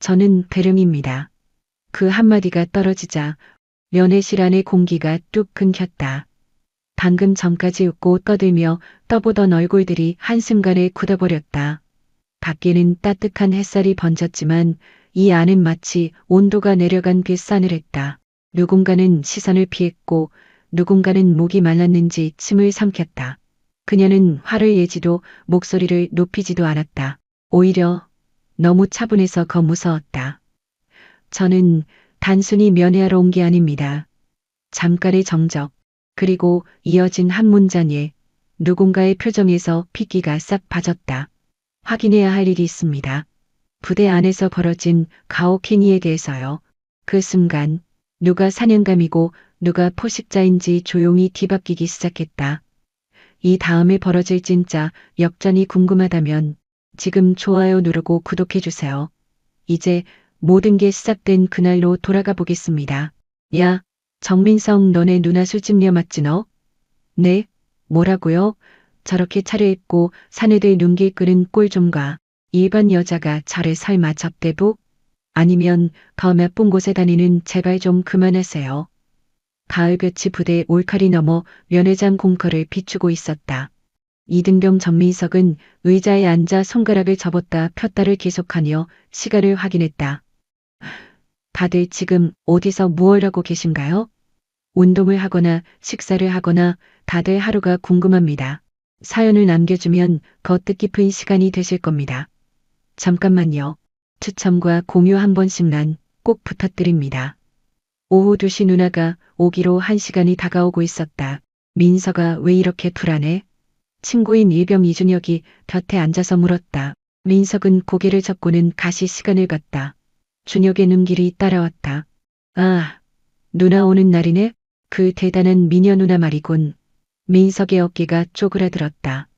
저는 대령입니다. 그 한마디가 떨어지자 면회실 안의 공기가 뚝 끊겼다. 방금 전까지 웃고 떠들며 떠보던 얼굴들이 한순간에 굳어버렸다. 밖에는 따뜻한 햇살이 번졌지만 이 안은 마치 온도가 내려간 듯 싸늘했다. 누군가는 시선을 피했고 누군가는 목이 말랐는지 침을 삼켰다. 그녀는 화를 내지도 목소리를 높이지도 않았다. 오히려 너무 차분해서 더 무서웠다. 저는 단순히 면회하러 온 게 아닙니다. 잠깐의 정적, 그리고 이어진 한 문장에 누군가의 표정에서 핏기가 싹 빠졌다. 확인해야 할 일이 있습니다. 부대 안에서 벌어진 가혹행위에 대해서요. 그 순간 누가 사냥감이고 누가 포식자인지 조용히 뒤바뀌기 시작했다. 이 다음에 벌어질 진짜 역전이 궁금하다면 지금 좋아요 누르고 구독해주세요. 이제 모든 게 시작된 그날로 돌아가 보겠습니다. 야, 정민성 너네 누나 술집녀 맞지 너? 네, 뭐라고요? 저렇게 차려입고 사내들 눈길 끄는 꼴 좀 가. 일반 여자가 저를 설마 접대부? 아니면 더 나쁜 곳에 다니는 제발 좀 그만하세요. 가을볕이 부대 올칼이 넘어 면회장 공터를 비추고 있었다. 이등병 전민석은 의자에 앉아 손가락을 접었다 폈다를 계속하며 시간을 확인했다. 다들 지금 어디서 무얼 하고 계신가요? 운동을 하거나 식사를 하거나 다들 하루가 궁금합니다. 사연을 남겨주면 더 뜻깊은 시간이 되실 겁니다. 잠깐만요. 추첨과 공유 한 번씩만 꼭 부탁드립니다. 오후 2시 누나가 오기로 1시간이 다가오고 있었다. 민서가 왜 이렇게 불안해? 친구인 일병 이준혁이 곁에 앉아서 물었다. 민석은 고개를 젓고는 다시 시간을 갔다. 준혁의 눈길이 따라왔다. 아, 누나 오는 날이네? 그 대단한 미녀 누나 말이군. 민석의 어깨가 쪼그라들었다.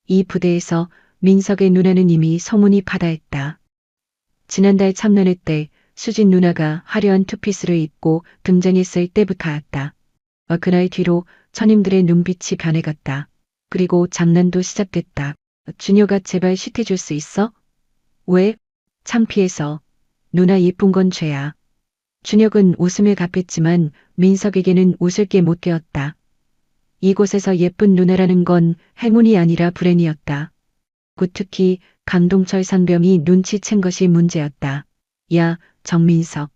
이 부대에서 민석의 누나는 이미 소문이 파다했다. 지난달 참관회 때 수진 누나가 화려한 투피스를 입고 등장했을 때부터였다. 그날 뒤로 처님들의 눈빛이 변해갔다. 그리고 장난도 시작됐다. 준혁아 제발 쉿해줄 수 있어? 왜? 창피해서. 누나 예쁜 건 죄야. 준혁은 웃음을 갚았지만 민석에게는 웃을 게 못 되었다. 이곳에서 예쁜 누나라는 건 행운이 아니라 불행이었다. 특히 강동철 상병이 눈치챈 것이 문제였다. 야, 정민석.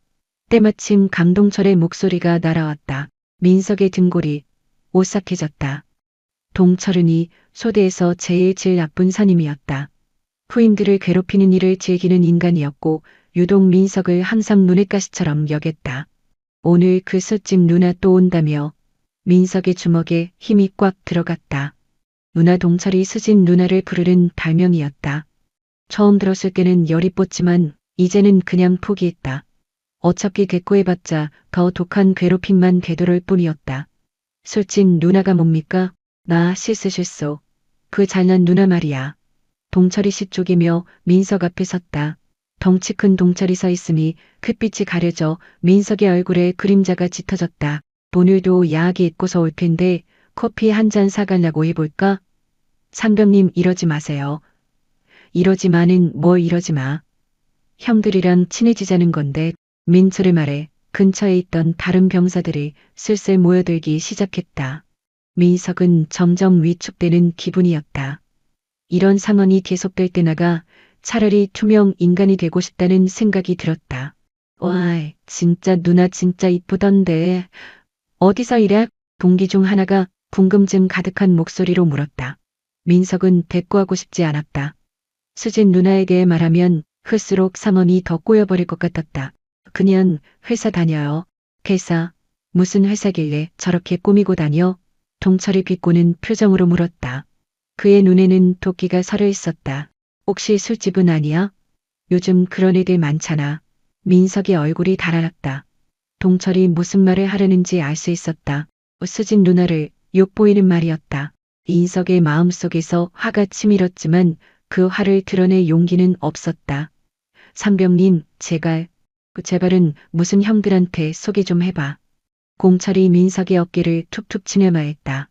때마침 강동철의 목소리가 날아왔다. 민석의 등골이 오싹해졌다. 동철은이 소대에서 제일 나쁜 선임이었다. 후임들을 괴롭히는 일을 즐기는 인간이었고 유독 민석을 항상 눈엣가시처럼 여겼다. 오늘 그 술집 누나 또 온다며 민석의 주먹에 힘이 꽉 들어갔다. 누나 동철이 수진 누나를 부르는 발명이었다. 처음 들었을 때는 열이 뻗지만 이제는 그냥 포기했다. 어차피 대꾸해봤자 더 독한 괴롭힘만 되돌을 뿐이었다. 술집 누나가 뭡니까? 나 실수. 그 잘난 누나 말이야. 동철이 씨 쪼개며 민석 앞에 섰다. 덩치 큰 동철이 서 있으니 햇빛이 가려져 민석의 얼굴에 그림자가 짙어졌다. 오늘도 야하게 입고서 올 텐데 커피 한 잔 사가려고 해볼까? 상병님 이러지 마세요. 이러지 마는 뭘 이러지 마. 형들이랑 친해지자는 건데 민철의 말에 근처에 있던 다른 병사들이 슬슬 모여들기 시작했다. 민석은 점점 위축되는 기분이었다. 이런 상황이 계속될 때나가 차라리 투명 인간이 되고 싶다는 생각이 들었다. 와, 진짜 누나 진짜 이쁘던데. 어디서 이래? 동기 중 하나가 궁금증 가득한 목소리로 물었다. 민석은 대꾸하고 싶지 않았다. 수진 누나에게 말하면 흘수록 상황이 더 꼬여버릴 것 같았다. 그냥 회사 다녀요. 회사? 무슨 회사길래 저렇게 꾸미고 다녀? 동철이 비꼬는 표정으로 물었다. 그의 눈에는 도끼가 서려 있었다. 혹시 술집은 아니야? 요즘 그런 애들 많잖아. 민석의 얼굴이 달아났다. 동철이 무슨 말을 하려는지 알 수 있었다. 수진 누나를 욕보이는 말이었다. 민석의 마음속에서 화가 치밀었지만 그 화를 드러낼 용기는 없었다. 상병님, 제발은 무슨 형들한테 소개 좀 해봐. 공철이 민석의 어깨를 툭툭 치며 말했다.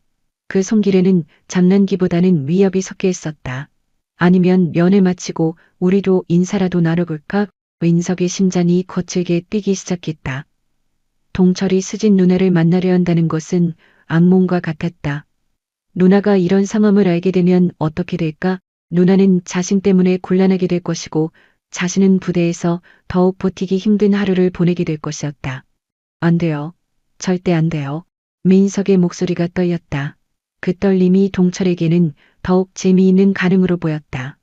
그 손길에는 장난기보다는 위협이 섞여 있었다. 아니면 면회 마치고 우리도 인사라도 나눠볼까? 민석의 심장이 거칠게 뛰기 시작했다. 동철이 수진 누나를 만나려 한다는 것은 악몽과 같았다. 누나가 이런 상황을 알게 되면 어떻게 될까? 누나는 자신 때문에 곤란하게 될 것이고 자신은 부대에서 더욱 버티기 힘든 하루를 보내게 될 것이었다. 안 돼요. 절대 안 돼요. 민석의 목소리가 떨렸다. 그 떨림이 동철에게는 더욱 재미있는 가능으로 보였다.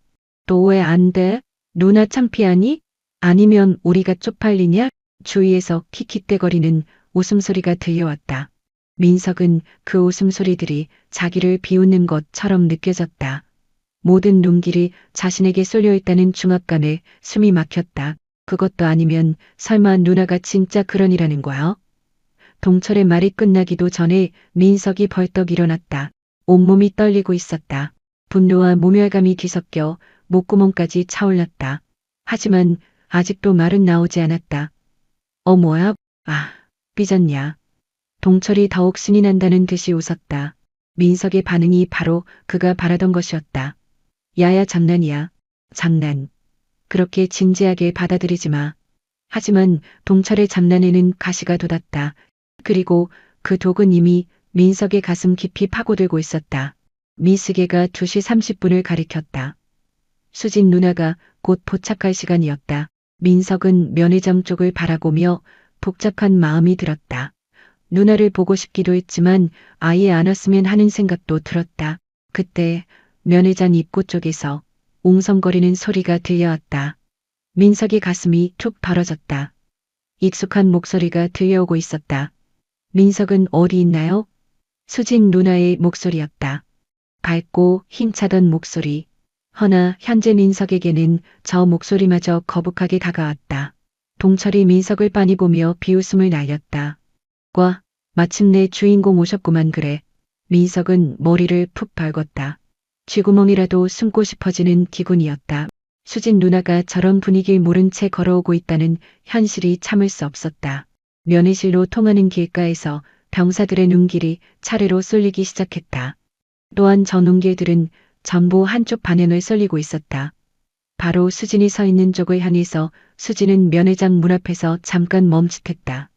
또 왜 안 돼? 누나 창피하니? 아니면 우리가 쪽팔리냐? 주위에서 킥킥대거리는 웃음소리가 들려왔다. 민석은 그 웃음소리들이 자기를 비웃는 것처럼 느껴졌다. 모든 눈길이 자신에게 쏠려 있다는 중압감에 숨이 막혔다. 그것도 아니면 설마 누나가 진짜 그러니라는 거야? 동철의 말이 끝나기도 전에 민석이 벌떡 일어났다. 온몸이 떨리고 있었다. 분노와 모멸감이 뒤섞여 목구멍까지 차올랐다. 하지만 아직도 말은 나오지 않았다. 뭐야? 삐졌냐. 동철이 더욱 신이 난다는 듯이 웃었다. 민석의 반응이 바로 그가 바라던 것이었다. 야야 장난이야. 장난. 그렇게 진지하게 받아들이지 마. 하지만 동철의 장난에는 가시가 돋았다. 그리고 그 독은 이미 민석의 가슴 깊이 파고들고 있었다. 미스계가 2시 30분을 가리켰다. 수진 누나가 곧 도착할 시간이었다. 민석은 면회점 쪽을 바라보며 복잡한 마음이 들었다. 누나를 보고 싶기도 했지만 아예 안 왔으면 하는 생각도 들었다. 그때 면회장 입구 쪽에서 웅성거리는 소리가 들려왔다. 민석의 가슴이 툭 벌어졌다. 익숙한 목소리가 들려오고 있었다. 민석은 어디 있나요? 수진 누나의 목소리였다. 밝고 힘차던 목소리. 허나 현재 민석에게는 저 목소리마저 거북하게 다가왔다. 동철이 민석을 빤히 보며 비웃음을 날렸다. 과, 마침내 주인공 오셨구만 그래. 민석은 머리를 푹 밟았다. 쥐구멍이라도 숨고 싶어지는 기분이었다. 수진 누나가 저런 분위기를 모른 채 걸어오고 있다는 현실이 참을 수 없었다. 면회실로 통하는 길가에서 병사들의 눈길이 차례로 쏠리기 시작했다. 또한 저 눈길들은 전부 한쪽 방향을 쏠리고 있었다. 바로 수진이 서 있는 쪽을 향해서 수진은 면회장 문 앞에서 잠깐 멈칫했다.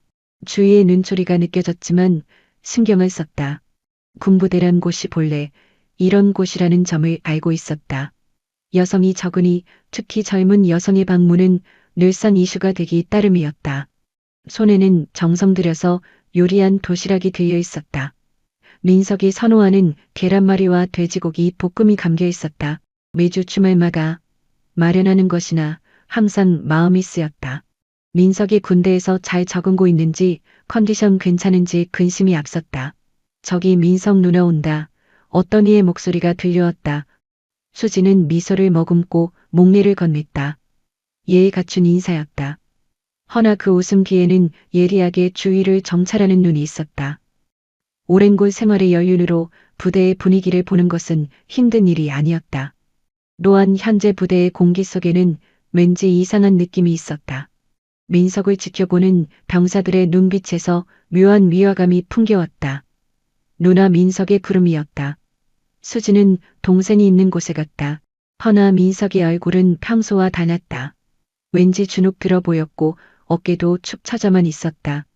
주위의 눈초리가 느껴졌지만 신경을 썼다. 군부대란 곳이 본래 이런 곳이라는 점을 알고 있었다. 여성이 적으니 특히 젊은 여성의 방문은 늘상 이슈가 되기 따름이었다. 손에는 정성 들여서 요리한 도시락이 들려 있었다. 민석이 선호하는 계란말이와 돼지고기 볶음이 감겨 있었다. 매주 주말마다 마련하는 것이나 항상 마음이 쓰였다. 민석이 군대에서 잘 적응고 있는지 컨디션 괜찮은지 근심이 앞섰다. 저기 민석 누나 온다. 어떤 이의 목소리가 들려왔다. 수지는 미소를 머금고 목례를 건넸다. 예의 갖춘 인사였다. 허나 그 웃음 뒤에는 예리하게 주위를 정찰하는 눈이 있었다. 오랜 곳 생활의 연륜으로 부대의 분위기를 보는 것은 힘든 일이 아니었다. 또한 현재 부대의 공기 속에는 왠지 이상한 느낌이 있었다. 민석을 지켜보는 병사들의 눈빛에서 묘한 위화감이 풍겨왔다. 누나 민석의 구름이었다. 수지는 동생이 있는 곳에 갔다. 허나 민석의 얼굴은 평소와 달랐다. 왠지 주눅 들어 보였고 어깨도 축 처져만 있었다.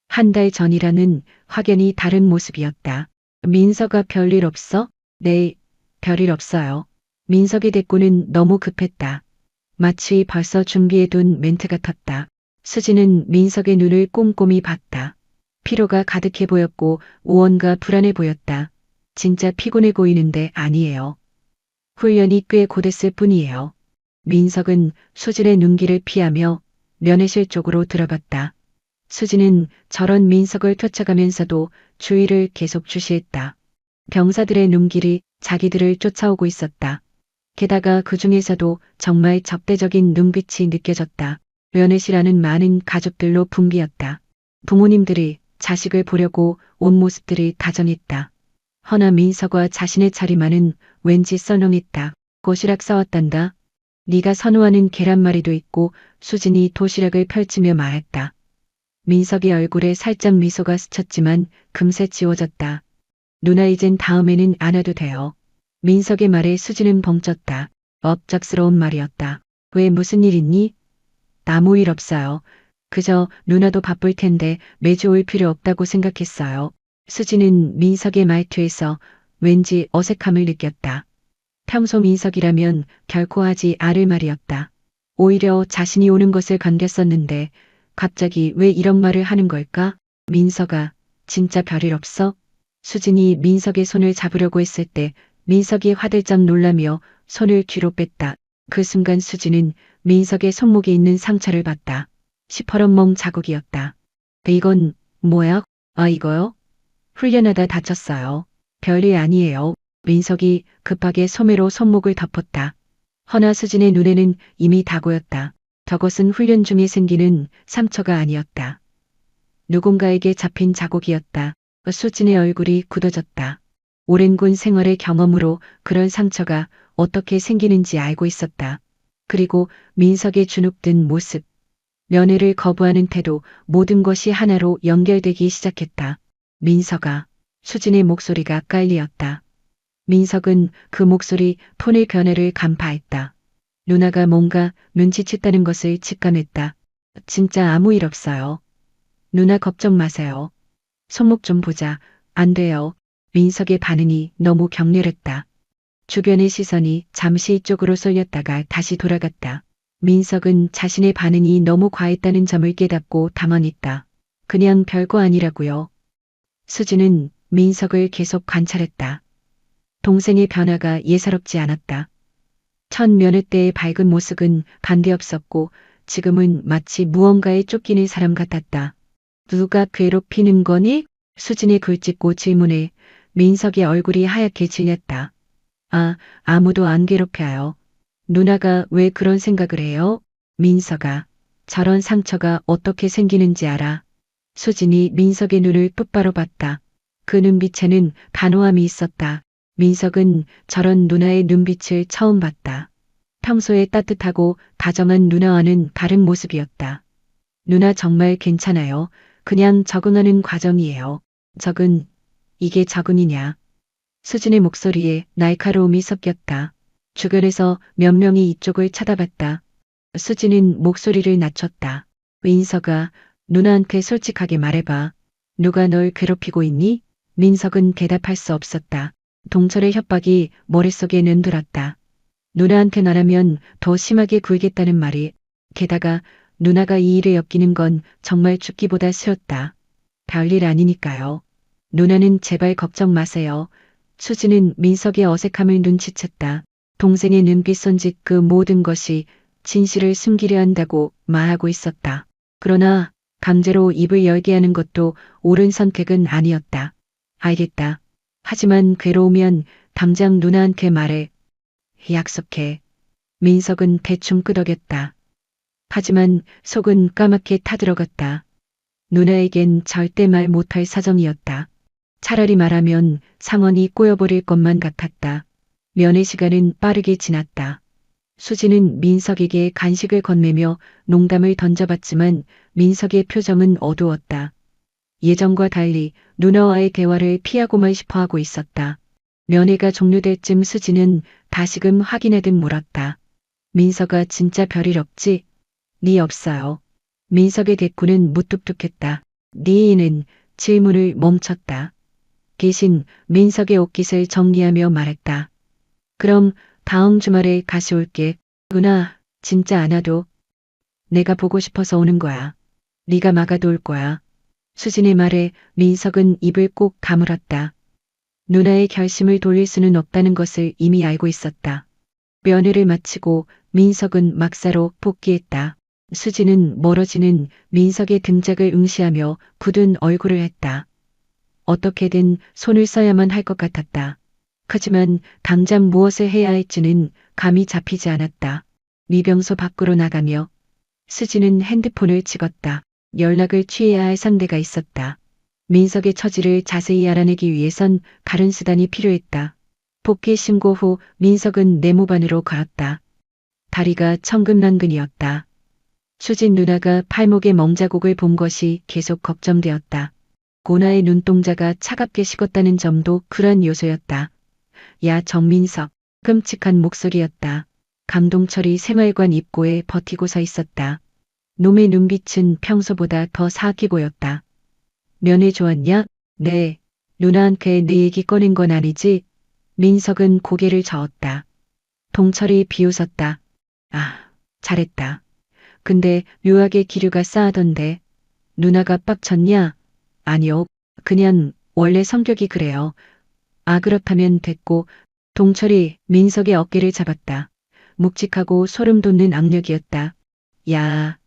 한 달 전이라는 확연히 다른 모습이었다. 민석아 별일 없어? 네, 별일 없어요. 민석의 대꾸는 너무 급했다. 마치 벌써 준비해둔 멘트 같았다. 수지는 민석의 눈을 꼼꼼히 봤다. 피로가 가득해 보였고 우원과 불안해 보였다. 진짜 피곤해 보이는데 아니에요. 훈련이 꽤 고됐을 뿐이에요. 민석은 수진의 눈길을 피하며 면회실 쪽으로 들어갔다. 수진은 저런 민석을 쫓아가면서도 주의를 계속 주시했다. 병사들의 눈길이 자기들을 쫓아오고 있었다. 게다가 그 중에서도 정말 적대적인 눈빛이 느껴졌다. 면회실 안은 많은 가족들로 붐비었다. 부모님들이 자식을 보려고 온 모습들이 다정했다. 허나 민석과 자신의 자리만은 왠지 썰렁했다. 도시락 싸왔단다. 네가 선호하는 계란말이도 있고 수진이 도시락을 펼치며 말했다. 민석의 얼굴에 살짝 미소가 스쳤지만 금세 지워졌다. 누나 이젠 다음에는 안 와도 돼요. 민석의 말에 수지는 벙쪘다. 업적스러운 말이었다. 왜 무슨 일 있니? 아무 일 없어요. 그저 누나도 바쁠 텐데 매주 올 필요 없다고 생각했어요. 수지는 민석의 말투에서 왠지 어색함을 느꼈다. 평소 민석이라면 결코 하지 않을 말이었다. 오히려 자신이 오는 것을 반겼었는데 갑자기 왜 이런 말을 하는 걸까? 민석아, 진짜 별일 없어? 수진이 민석의 손을 잡으려고 했을 때 민석이 화들짝 놀라며 손을 뒤로 뺐다. 그 순간 수진은 민석의 손목에 있는 상처를 봤다. 시퍼런 멍 자국이었다. 이건 뭐야? 아, 이거요? 훈련하다 다쳤어요. 별일 아니에요. 민석이 급하게 소매로 손목을 덮었다. 허나 수진의 눈에는 이미 다 고였다. 저것은 훈련 중에 생기는 상처가 아니었다. 누군가에게 잡힌 자국이었다. 수진의 얼굴이 굳어졌다. 오랜 군 생활의 경험으로 그런 상처가 어떻게 생기는지 알고 있었다. 그리고 민석의 주눅든 모습, 면회를 거부하는 태도, 모든 것이 하나로 연결되기 시작했다. 민석아, 수진의 목소리가 깔리었다. 민석은 그 목소리 톤의 변화를 간파했다. 누나가 뭔가 눈치챘다는 것을 직감했다. 진짜 아무 일 없어요. 누나 걱정 마세요. 손목 좀 보자. 안 돼요. 민석의 반응이 너무 격렬했다. 주변의 시선이 잠시 이쪽으로 쏠렸다가 다시 돌아갔다. 민석은 자신의 반응이 너무 과했다는 점을 깨닫고 당황했다. 그냥 별거 아니라고요. 수지는 민석을 계속 관찰했다. 동생의 변화가 예사롭지 않았다. 첫 면회 때의 밝은 모습은 반대없었고 지금은 마치 무언가에 쫓기는 사람 같았다. 누가 괴롭히는 거니? 수진이 굴찍고 질문해 민석의 얼굴이 하얗게 질렸다. 아, 아무도 안 괴롭혀요. 누나가 왜 그런 생각을 해요? 민석아, 저런 상처가 어떻게 생기는지 알아? 수진이 민석의 눈을 똑바로 봤다. 그 눈빛에는 단호함이 있었다. 민석은 저런 누나의 눈빛을 처음 봤다. 평소에 따뜻하고 다정한 누나와는 다른 모습이었다. 누나 정말 괜찮아요. 그냥 적응하는 과정이에요. 적응, 이게 적응이냐? 수진의 목소리에 날카로움이 섞였다. 주변에서 몇 명이 이쪽을 쳐다봤다. 수진은 목소리를 낮췄다. 민석아, 누나한테 솔직하게 말해봐. 누가 널 괴롭히고 있니? 민석은 대답할 수 없었다. 동철의 협박이 머릿속에 눈들었다. 누나한테 말하면 더 심하게 굴겠다는 말이. 게다가 누나가 이 일을 엮이는 건 정말 죽기보다 싫었다. 별일 아니니까요. 누나는 제발 걱정 마세요. 수지는 민석의 어색함을 눈치챘다. 동생의 눈빛 손짓 그 모든 것이 진실을 숨기려 한다고 말하고 있었다. 그러나 강제로 입을 열게 하는 것도 옳은 선택은 아니었다. 알겠다. 하지만 괴로우면 당장 누나한테 말해. 약속해. 민석은 대충 끄덕였다. 하지만 속은 까맣게 타들어갔다. 누나에겐 절대 말 못할 사정이었다. 차라리 말하면 상언이 꼬여버릴 것만 같았다. 면회 시간은 빠르게 지났다. 수지는 민석에게 간식을 건네며 농담을 던져봤지만 민석의 표정은 어두웠다. 예전과 달리 누나와의 대화를 피하고만 싶어 하고 있었다. 면회가 종료될 쯤 수지는 다시금 확인하듯 물었다. 민석아 진짜 별일 없지? 네 없어요. 민석의 대꾸는 무뚝뚝했다. 네는 질문을 멈췄다. 대신 민석의 옷깃을 정리하며 말했다. 그럼 다음 주말에 다시 올게. 누나, 진짜 안 와도 내가 보고 싶어서 오는 거야. 네가 막아도 올 거야. 수진의 말에 민석은 입을 꼭 다물었다. 누나의 결심을 돌릴 수는 없다는 것을 이미 알고 있었다. 면회를 마치고 민석은 막사로 복귀했다. 수진은 멀어지는 민석의 등짝을 응시하며 굳은 얼굴을 했다. 어떻게든 손을 써야만 할 것 같았다. 하지만 당장 무엇을 해야 할지는 감이 잡히지 않았다. 미병소 밖으로 나가며 수지는 핸드폰을 찍었다. 연락을 취해야 할 상대가 있었다. 민석의 처지를 자세히 알아내기 위해선 다른 수단이 필요했다. 복귀 신고 후 민석은 네모반으로 걸었다. 다리가 천근만근이었다. 수진 누나가 팔목에 멍자국을 본 것이 계속 걱정되었다. 고나의 눈동자가 차갑게 식었다는 점도 그런 요소였다. 야 정민석, 끔찍한 목소리였다. 강동철이 생활관 입구에 버티고 서 있었다. 놈의 눈빛은 평소보다 더 사악해 보였다. 면회 좋았냐? 네. 누나한테 내 얘기 꺼낸 건 아니지? 민석은 고개를 저었다. 동철이 비웃었다. 아, 잘했다. 근데 묘하게 기류가 싸하던데. 누나가 빡쳤냐? 아니요. 그냥 원래 성격이 그래요. 아, 그렇다면 됐고. 동철이 민석의 어깨를 잡았다. 묵직하고 소름 돋는 악력이었다. 야,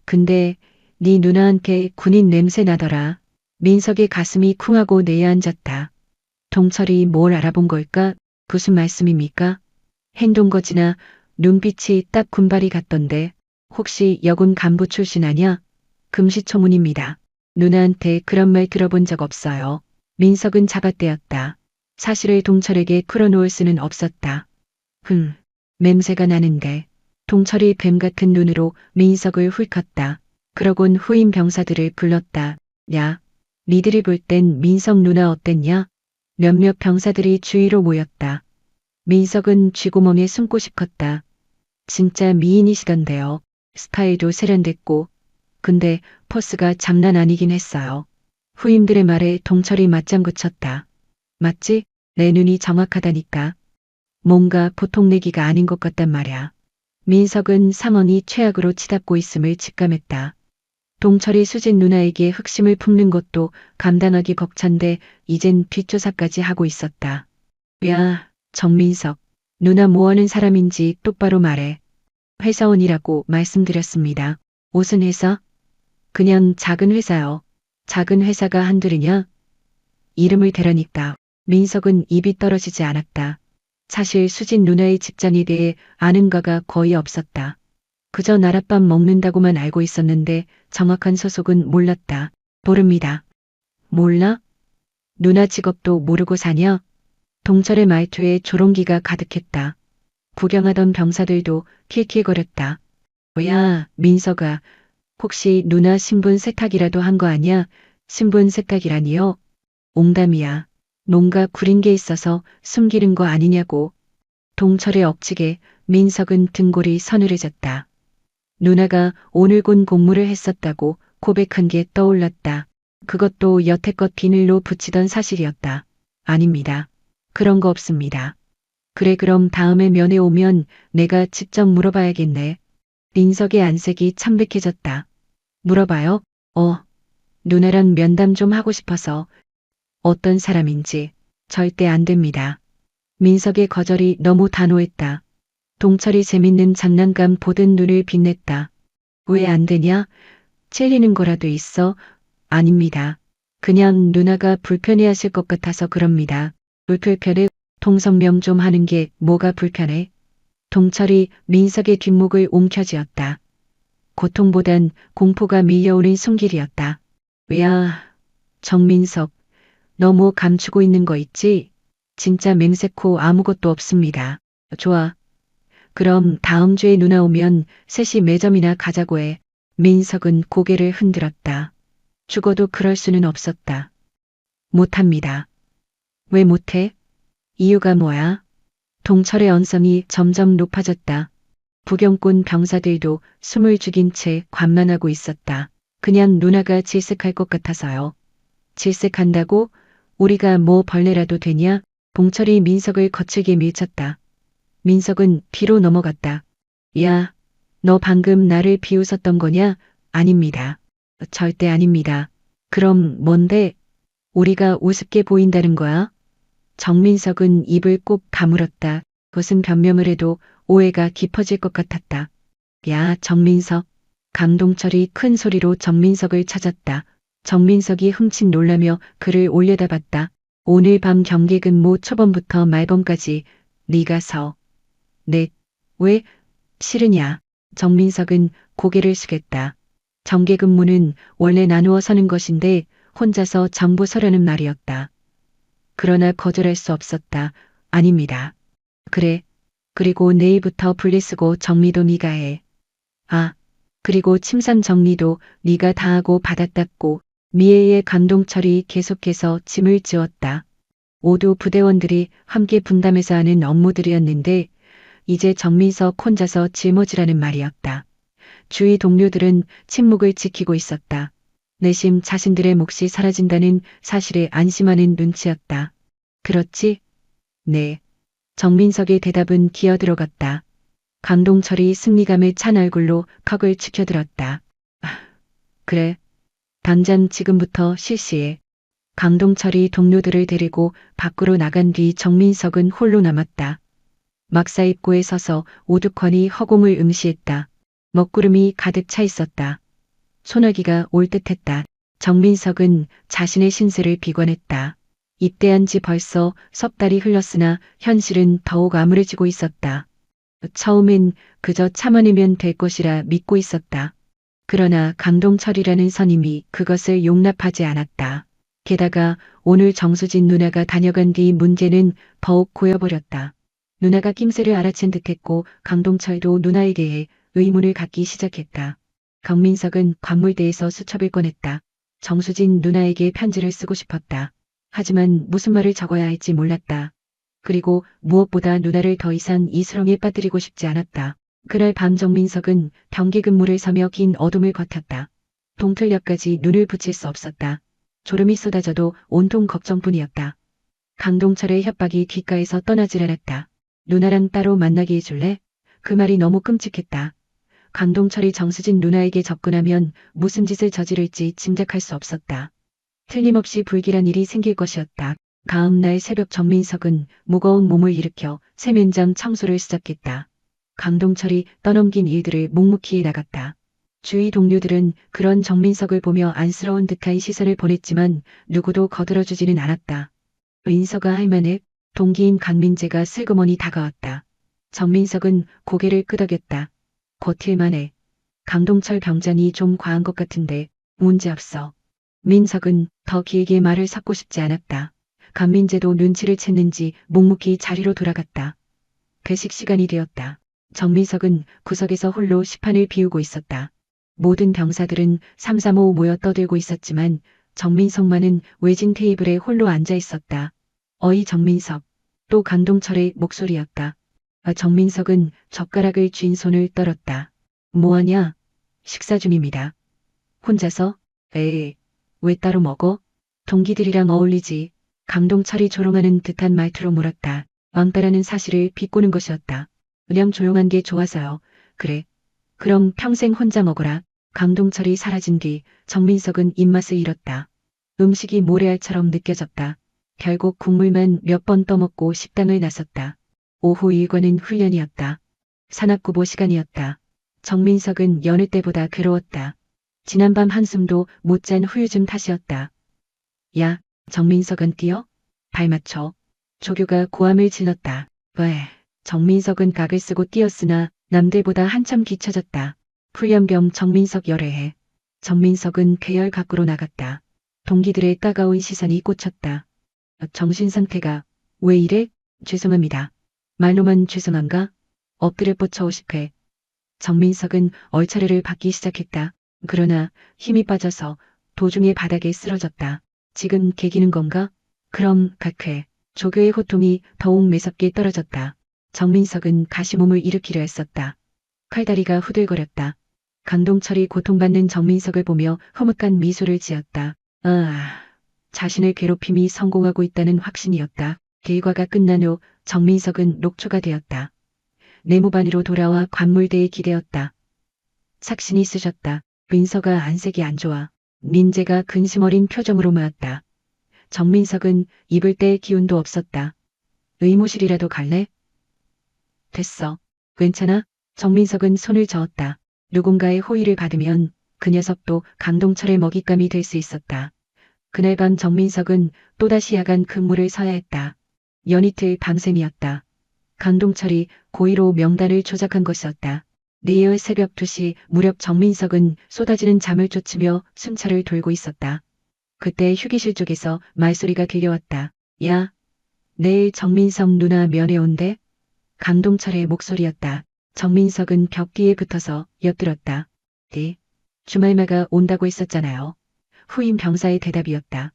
근데 네 누나한테 군인 냄새 나더라. 민석의 가슴이 쿵하고 내려앉았다. 동철이 뭘 알아본 걸까? 무슨 말씀입니까? 행동거지나 눈빛이 딱 군발이 같던데 혹시 여군 간부 출신 아냐? 금시초문입니다. 누나한테 그런 말 들어본 적 없어요. 민석은 잡아떼었다. 사실을 동철에게 풀어놓을 수는 없었다. 냄새가 나는데. 동철이 뱀 같은 눈으로 민석을 훑었다. 그러곤 후임 병사들을 불렀다. 야, 니들이 볼 땐 민석 누나 어땠냐? 몇몇 병사들이 주위로 모였다. 민석은 쥐구멍에 숨고 싶었다. 진짜 미인이시던데요. 스타일도 세련됐고. 근데 포스가 장난 아니긴 했어요. 후임들의 말에 동철이 맞장구 쳤다. 맞지? 내 눈이 정확하다니까. 뭔가 보통 내기가 아닌 것 같단 말야. 민석은 상언이 최악으로 치닫고 있음을 직감했다. 동철이 수진 누나에게 흑심을 품는 것도 감당하기 벅찬데 이젠 뒷조사까지 하고 있었다. 야, 정민석. 누나 뭐하는 사람인지 똑바로 말해. 회사원이라고 말씀드렸습니다. 무슨 회사? 그냥 작은 회사요. 작은 회사가 한둘이냐? 이름을 대라니까. 민석은 입이 떨어지지 않았다. 사실 수진 누나의 직장에 대해 아는 가가 거의 없었다. 그저 나랏밥 먹는다고만 알고 있었는데 정확한 소속은 몰랐다. 모릅니다. 몰라? 누나 직업도 모르고 사냐? 동철의 말투에 조롱기가 가득했다. 구경하던 병사들도 킬킬거렸다. 야, 민석아. 혹시 누나 신분 세탁이라도 한 거 아냐? 신분 세탁이라니요? 옹담이야. 뭔가 구린 게 있어서 숨기는 거 아니냐고. 동철의 억측에 민석은 등골이 서늘해졌다. 누나가 오늘군 공무를 했었다고 고백한 게 떠올랐다. 그것도 여태껏 비늘로 붙이던 사실이었다. 아닙니다. 그런 거 없습니다. 그래 그럼 다음에 면회 오면 내가 직접 물어봐야겠네. 민석의 안색이 창백해졌다. 물어봐요? 누나랑 면담 좀 하고 싶어서. 어떤 사람인지. 절대 안 됩니다. 민석의 거절이 너무 단호했다. 동철이 재밌는 장난감 보던 눈을 빛냈다. 왜 안 되냐? 찔리는 거라도 있어? 아닙니다. 그냥 누나가 불편해하실 것 같아서 그럽니다. 불편해? 통성명 좀 하는 게 뭐가 불편해? 동철이 민석의 뒷목을 움켜쥐었다. 고통보단 공포가 밀려오는 숨길이었다. 야, 정민석, 너 뭐 감추고 있는 거 있지? 진짜 맹세코 아무것도 없습니다. 좋아. 그럼 다음 주에 누나 오면 셋이 매점이나 가자고 해. 민석은 고개를 흔들었다. 죽어도 그럴 수는 없었다. 못합니다. 왜 못해? 이유가 뭐야? 동철의 언성이 점점 높아졌다. 부경꾼 병사들도 숨을 죽인 채 관만하고 있었다. 그냥 누나가 질색할 것 같아서요. 질색한다고? 우리가 뭐 벌레라도 되냐? 동철이 민석을 거칠게 밀쳤다. 민석은 뒤로 넘어갔다. 야, 너 방금 나를 비웃었던 거냐? 아닙니다. 절대 아닙니다. 그럼 뭔데? 우리가 우습게 보인다는 거야? 정민석은 입을 꼭 다물었다. 무슨 변명을 해도 오해가 깊어질 것 같았다. 야, 정민석. 강동철이 큰 소리로 정민석을 찾았다. 정민석이 흠칫 놀라며 그를 올려다봤다. 오늘 밤 경계 근무 초범부터 말범까지 네가 서. 네. 왜? 싫으냐? 정민석은 고개를 숙였다. 정계 근무는 원래 나누어 서는 것인데 혼자서 정보 서려는 말이었다. 그러나 거절할 수 없었다. 아닙니다. 그래. 그리고 내일부터 분리수거 정리도 네가 해. 아, 그리고 침상 정리도 네가 다 하고 바닥 닦고. 미애의 강동철이 계속해서 짐을 지었다. 모두 부대원들이 함께 분담해서 하는 업무들이었는데 이제 정민석 혼자서 짊어지라는 말이었다. 주위 동료들은 침묵을 지키고 있었다. 내심 자신들의 몫이 사라진다는 사실에 안심하는 눈치였다. 그렇지? 네. 정민석의 대답은 기어들어갔다. 강동철이 승리감에 찬 얼굴로 턱을 치켜들었다. 아, 그래. 당장 지금부터 실시해. 강동철이 동료들을 데리고 밖으로 나간 뒤 정민석은 홀로 남았다. 막사 입구에 서서 오두커니 허공을 응시했다. 먹구름이 가득 차 있었다. 소나기가 올 듯했다. 정민석은 자신의 신세를 비관했다. 입대한 지 벌써 석 달이 흘렀으나 현실은 더욱 암울해지고 있었다. 처음엔 그저 참아내면 될 것이라 믿고 있었다. 그러나 강동철이라는 선임이 그것을 용납하지 않았다. 게다가 오늘 정수진 누나가 다녀간 뒤 문제는 더욱 고여버렸다. 누나가 낌새를 알아챈 듯했고 강동철도 누나에 대해 의문을 갖기 시작했다. 강민석은 관물대에서 수첩을 꺼냈다. 정수진 누나에게 편지를 쓰고 싶었다. 하지만 무슨 말을 적어야 할지 몰랐다. 그리고 무엇보다 누나를 더 이상 이 수렁에 빠뜨리고 싶지 않았다. 그날 밤 정민석은 병기 근무를 서며 긴 어둠을 버텼다. 동틀녘까지 눈을 붙일 수 없었다. 졸음이 쏟아져도 온통 걱정뿐이었다. 강동철의 협박이 귓가에서 떠나질 않았다. 누나랑 따로 만나게 해줄래? 그 말이 너무 끔찍했다. 강동철이 정수진 누나에게 접근하면 무슨 짓을 저지를지 짐작할 수 없었다. 틀림없이 불길한 일이 생길 것이었다. 다음 날 새벽 정민석은 무거운 몸을 일으켜 세면장 청소를 시작했다. 강동철이 떠넘긴 일들을 묵묵히 나갔다. 주위 동료들은 그런 정민석을 보며 안쓰러운 듯한 시선을 보냈지만 누구도 거들어주지는 않았다. 인서가 할 만해 동기인 강민재가 슬그머니 다가왔다. 정민석은 고개를 끄덕였다. 버틸 만해. 강동철 병장이 좀 과한 것 같은데 문제 없어. 민석은 더 길게 말을 섞고 싶지 않았다. 강민재도 눈치를 챘는지 묵묵히 자리로 돌아갔다. 배식 시간이 되었다. 정민석은 구석에서 홀로 시판을 비우고 있었다. 모든 병사들은 삼삼오오 모여 떠들고 있었지만 정민석만은 외진 테이블에 홀로 앉아 있었다. 어이 정민석. 또 강동철의 목소리였다. 정민석은 젓가락을 쥔 손을 떨었다. 뭐하냐? 식사 중입니다. 혼자서? 에이, 왜 따로 먹어? 동기들이랑 어울리지. 강동철이 조롱하는 듯한 말투로 물었다. 왕따라는 사실을 비꼬는 것이었다. 그냥 조용한 게 좋아서요. 그래. 그럼 평생 혼자 먹어라. 강동철이 사라진 뒤 정민석은 입맛을 잃었다. 음식이 모래알처럼 느껴졌다. 결국 국물만 몇 번 떠먹고 식당을 나섰다. 오후 일과는 훈련이었다. 산악구보 시간이었다. 정민석은 여느 때보다 괴로웠다. 지난밤 한숨도 못 잔 후유증 탓이었다. 야, 정민석은 뛰어? 발 맞춰. 조교가 고함을 질렀다. 왜? 정민석은 각을 쓰고 뛰었으나 남들보다 한참 뒤처졌다. 훈련병 정민석 열애해. 정민석은 괴열 밖으로 나갔다. 동기들의 따가운 시선이 꽂혔다. 정신 상태가 왜 이래? 죄송합니다. 말로만 죄송한가? 엎드려 뻗쳐 50회. 정민석은 얼차례를 받기 시작했다. 그러나 힘이 빠져서 도중에 바닥에 쓰러졌다. 지금 개기는 건가? 그럼 각회. 조교의 호통이 더욱 매섭게 떨어졌다. 정민석은 다시 몸을 일으키려 했었다. 칼다리가 후들거렸다. 강동철이 고통받는 정민석을 보며 허무한 미소를 지었다. 자신의 괴롭힘이 성공하고 있다는 확신이었다. 일과가 끝난 후 정민석은 녹초가 되었다. 내무반 위로 돌아와 관물대에 기대었다. 삭신이 쓰셨다. 민서가 안색이 안 좋아. 민재가 근심 어린 표정으로 말았다. 정민석은 입을 뗄 기운도 없었다. 의무실이라도 갈래? 됐어. 괜찮아? 정민석은 손을 저었다. 누군가의 호의를 받으면 그 녀석도 강동철의 먹잇감이 될 수 있었다. 그날 밤 정민석은 또다시 야간 근무를 서야 했다. 연이틀 밤샘이었다. 강동철이 고의로 명단을 조작한 것이었다. 내일 새벽 2시 무렵 정민석은 쏟아지는 잠을 쫓으며 순찰을 돌고 있었다. 그때 휴게실 쪽에서 말소리가 들려왔다. 야, 내일 정민석 누나 면회 온대? 강동철의 목소리였다. 정민석은 벽 뒤에 붙어서 엿들었다. 네, 주말마가 온다고 했었잖아요. 후임 병사의 대답이었다.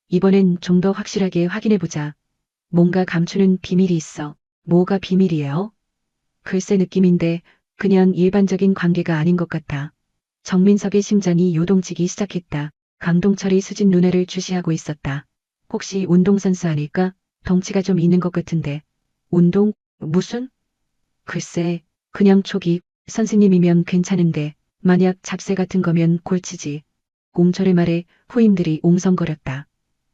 이번엔 좀 더 확실하게 확인해보자. 뭔가 감추는 비밀이 있어. 뭐가 비밀이에요? 글쎄 느낌인데 그냥 일반적인 관계가 아닌 것 같아. 정민석의 심장이 요동치기 시작했다. 강동철이 수진 누나를 주시하고 있었다. 혹시 운동선수 아닐까? 덩치가 좀 있는 것 같은데. 운동? 무슨? 글쎄, 그냥 초기 선생님이면 괜찮은데 만약 잡새 같은 거면 골치지. 옹철의 말에 후임들이 옹성거렸다.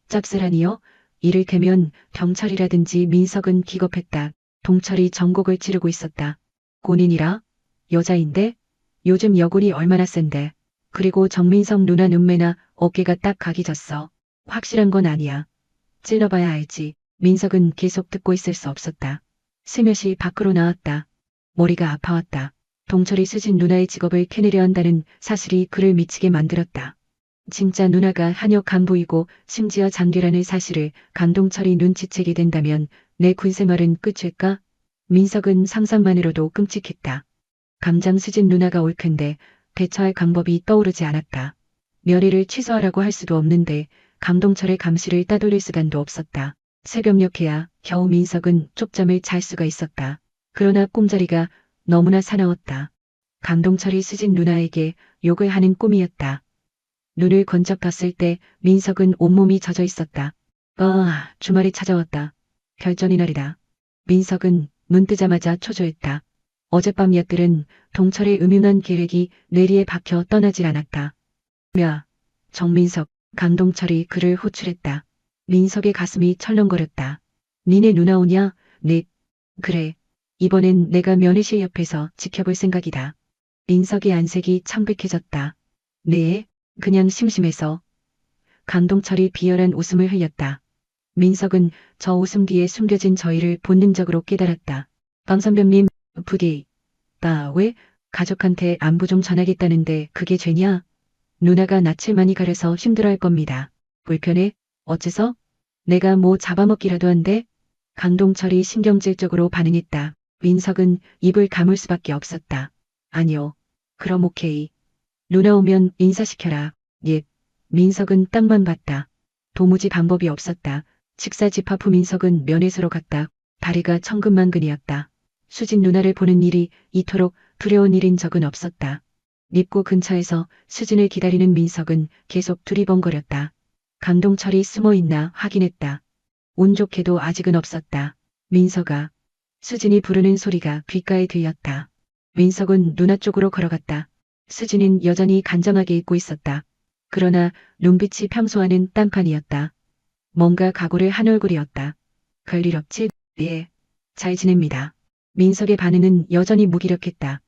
짭새라니요? 이를테면 경찰이라든지 민석은 기겁했다. 동철이 전곡을 지르고 있었다. 본인이라? 여자인데? 요즘 여군이 얼마나 센데. 그리고 정민석 누나 눈매나 어깨가 딱 각이 졌어. 확실한 건 아니야. 찔러봐야 알지. 민석은 계속 듣고 있을 수 없었다. 스며시 밖으로 나왔다. 머리가 아파왔다. 동철이 수진 누나의 직업을 캐내려 한다는 사실이 그를 미치게 만들었다. 진짜 누나가 한여 간부이고 심지어 장교라는 사실을 강동철이 눈치채게 된다면 내 군생활은 끝일까? 민석은 상상만으로도 끔찍했다. 감장 수진 누나가 올 텐데 대처할 방법이 떠오르지 않았다. 면회를 취소하라고 할 수도 없는데 강동철의 감시를 따돌릴 시간도 없었다. 새벽녘에야 겨우 민석은 쪽잠을 잘 수가 있었다. 그러나 꿈자리가 너무나 사나웠다. 강동철이 수진 누나에게 욕을 하는 꿈이었다. 눈을 건져 봤을 때 민석은 온몸이 젖어 있었다. 주말이 찾아왔다. 결전의 날이다. 민석은 눈 뜨자마자 초조했다. 어젯밤 엿들은 동철의 음흉한 계획이 뇌리에 박혀 떠나질 않았다. 정민석, 강동철이 그를 호출했다. 민석의 가슴이 철렁거렸다. 니네 누나 오냐? 네. 그래. 이번엔 내가 면회실 옆에서 지켜볼 생각이다. 민석의 안색이 창백해졌다. 네. 그냥 심심해서. 강동철이 비열한 웃음을 흘렸다. 민석은 저 웃음 뒤에 숨겨진 저희를 본능적으로 깨달았다. 방선병님, 부디. 왜? 가족한테 안부 좀 전하겠다는데 그게 죄냐? 누나가 낯을 많이 가려서 힘들어할 겁니다. 불편해? 어째서? 내가 뭐 잡아먹기라도 한데? 강동철이 신경질적으로 반응했다. 민석은 입을 다물 수밖에 없었다. 아니요. 그럼 오케이. 누나 오면 인사시켜라. 예. 민석은 땅만 봤다. 도무지 방법이 없었다. 식사 집합 후 민석은 면회소로 갔다. 다리가 천근만근이었다. 수진 누나를 보는 일이 이토록 두려운 일인 적은 없었다. 입구 근처에서 수진을 기다리는 민석은 계속 두리번거렸다. 강동철이 숨어있나 확인했다. 운 좋게도 아직은 없었다. 민석아. 수진이 부르는 소리가 귓가에 들렸다. 민석은 누나 쪽으로 걸어갔다. 수진은 여전히 간절하게 있고 있었다. 그러나 눈빛이 평소와는 딴판이었다. 뭔가 각오를 한 얼굴이었다. 별일 없지? 예. 잘 지냅니다. 민석의 반응은 여전히 무기력했다.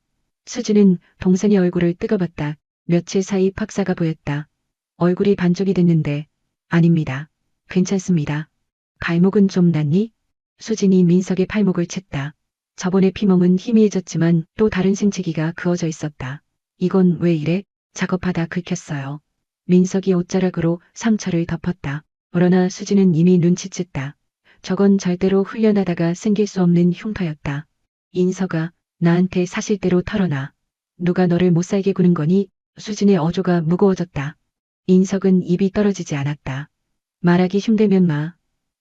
수진은 동생의 얼굴을 뜨거봤다. 며칠 사이 박사가 보였다. 얼굴이 반쪽이 됐는데 아닙니다. 괜찮습니다. 발목은 좀 낫니? 수진이 민석의 팔목을 챘다. 저번에 피멍은 희미해졌지만 또 다른 생채기가 그어져 있었다. 이건 왜 이래? 작업하다 긁혔어요. 민석이 옷자락으로 상처를 덮었다. 그러나 수진은 이미 눈치챘다. 저건 절대로 훈련하다가 생길 수 없는 흉터였다. 인석아, 나한테 사실대로 털어놔. 누가 너를 못살게 구는 거니? 수진의 어조가 무거워졌다. 인석은 입이 떨어지지 않았다. 말하기 힘들면 마.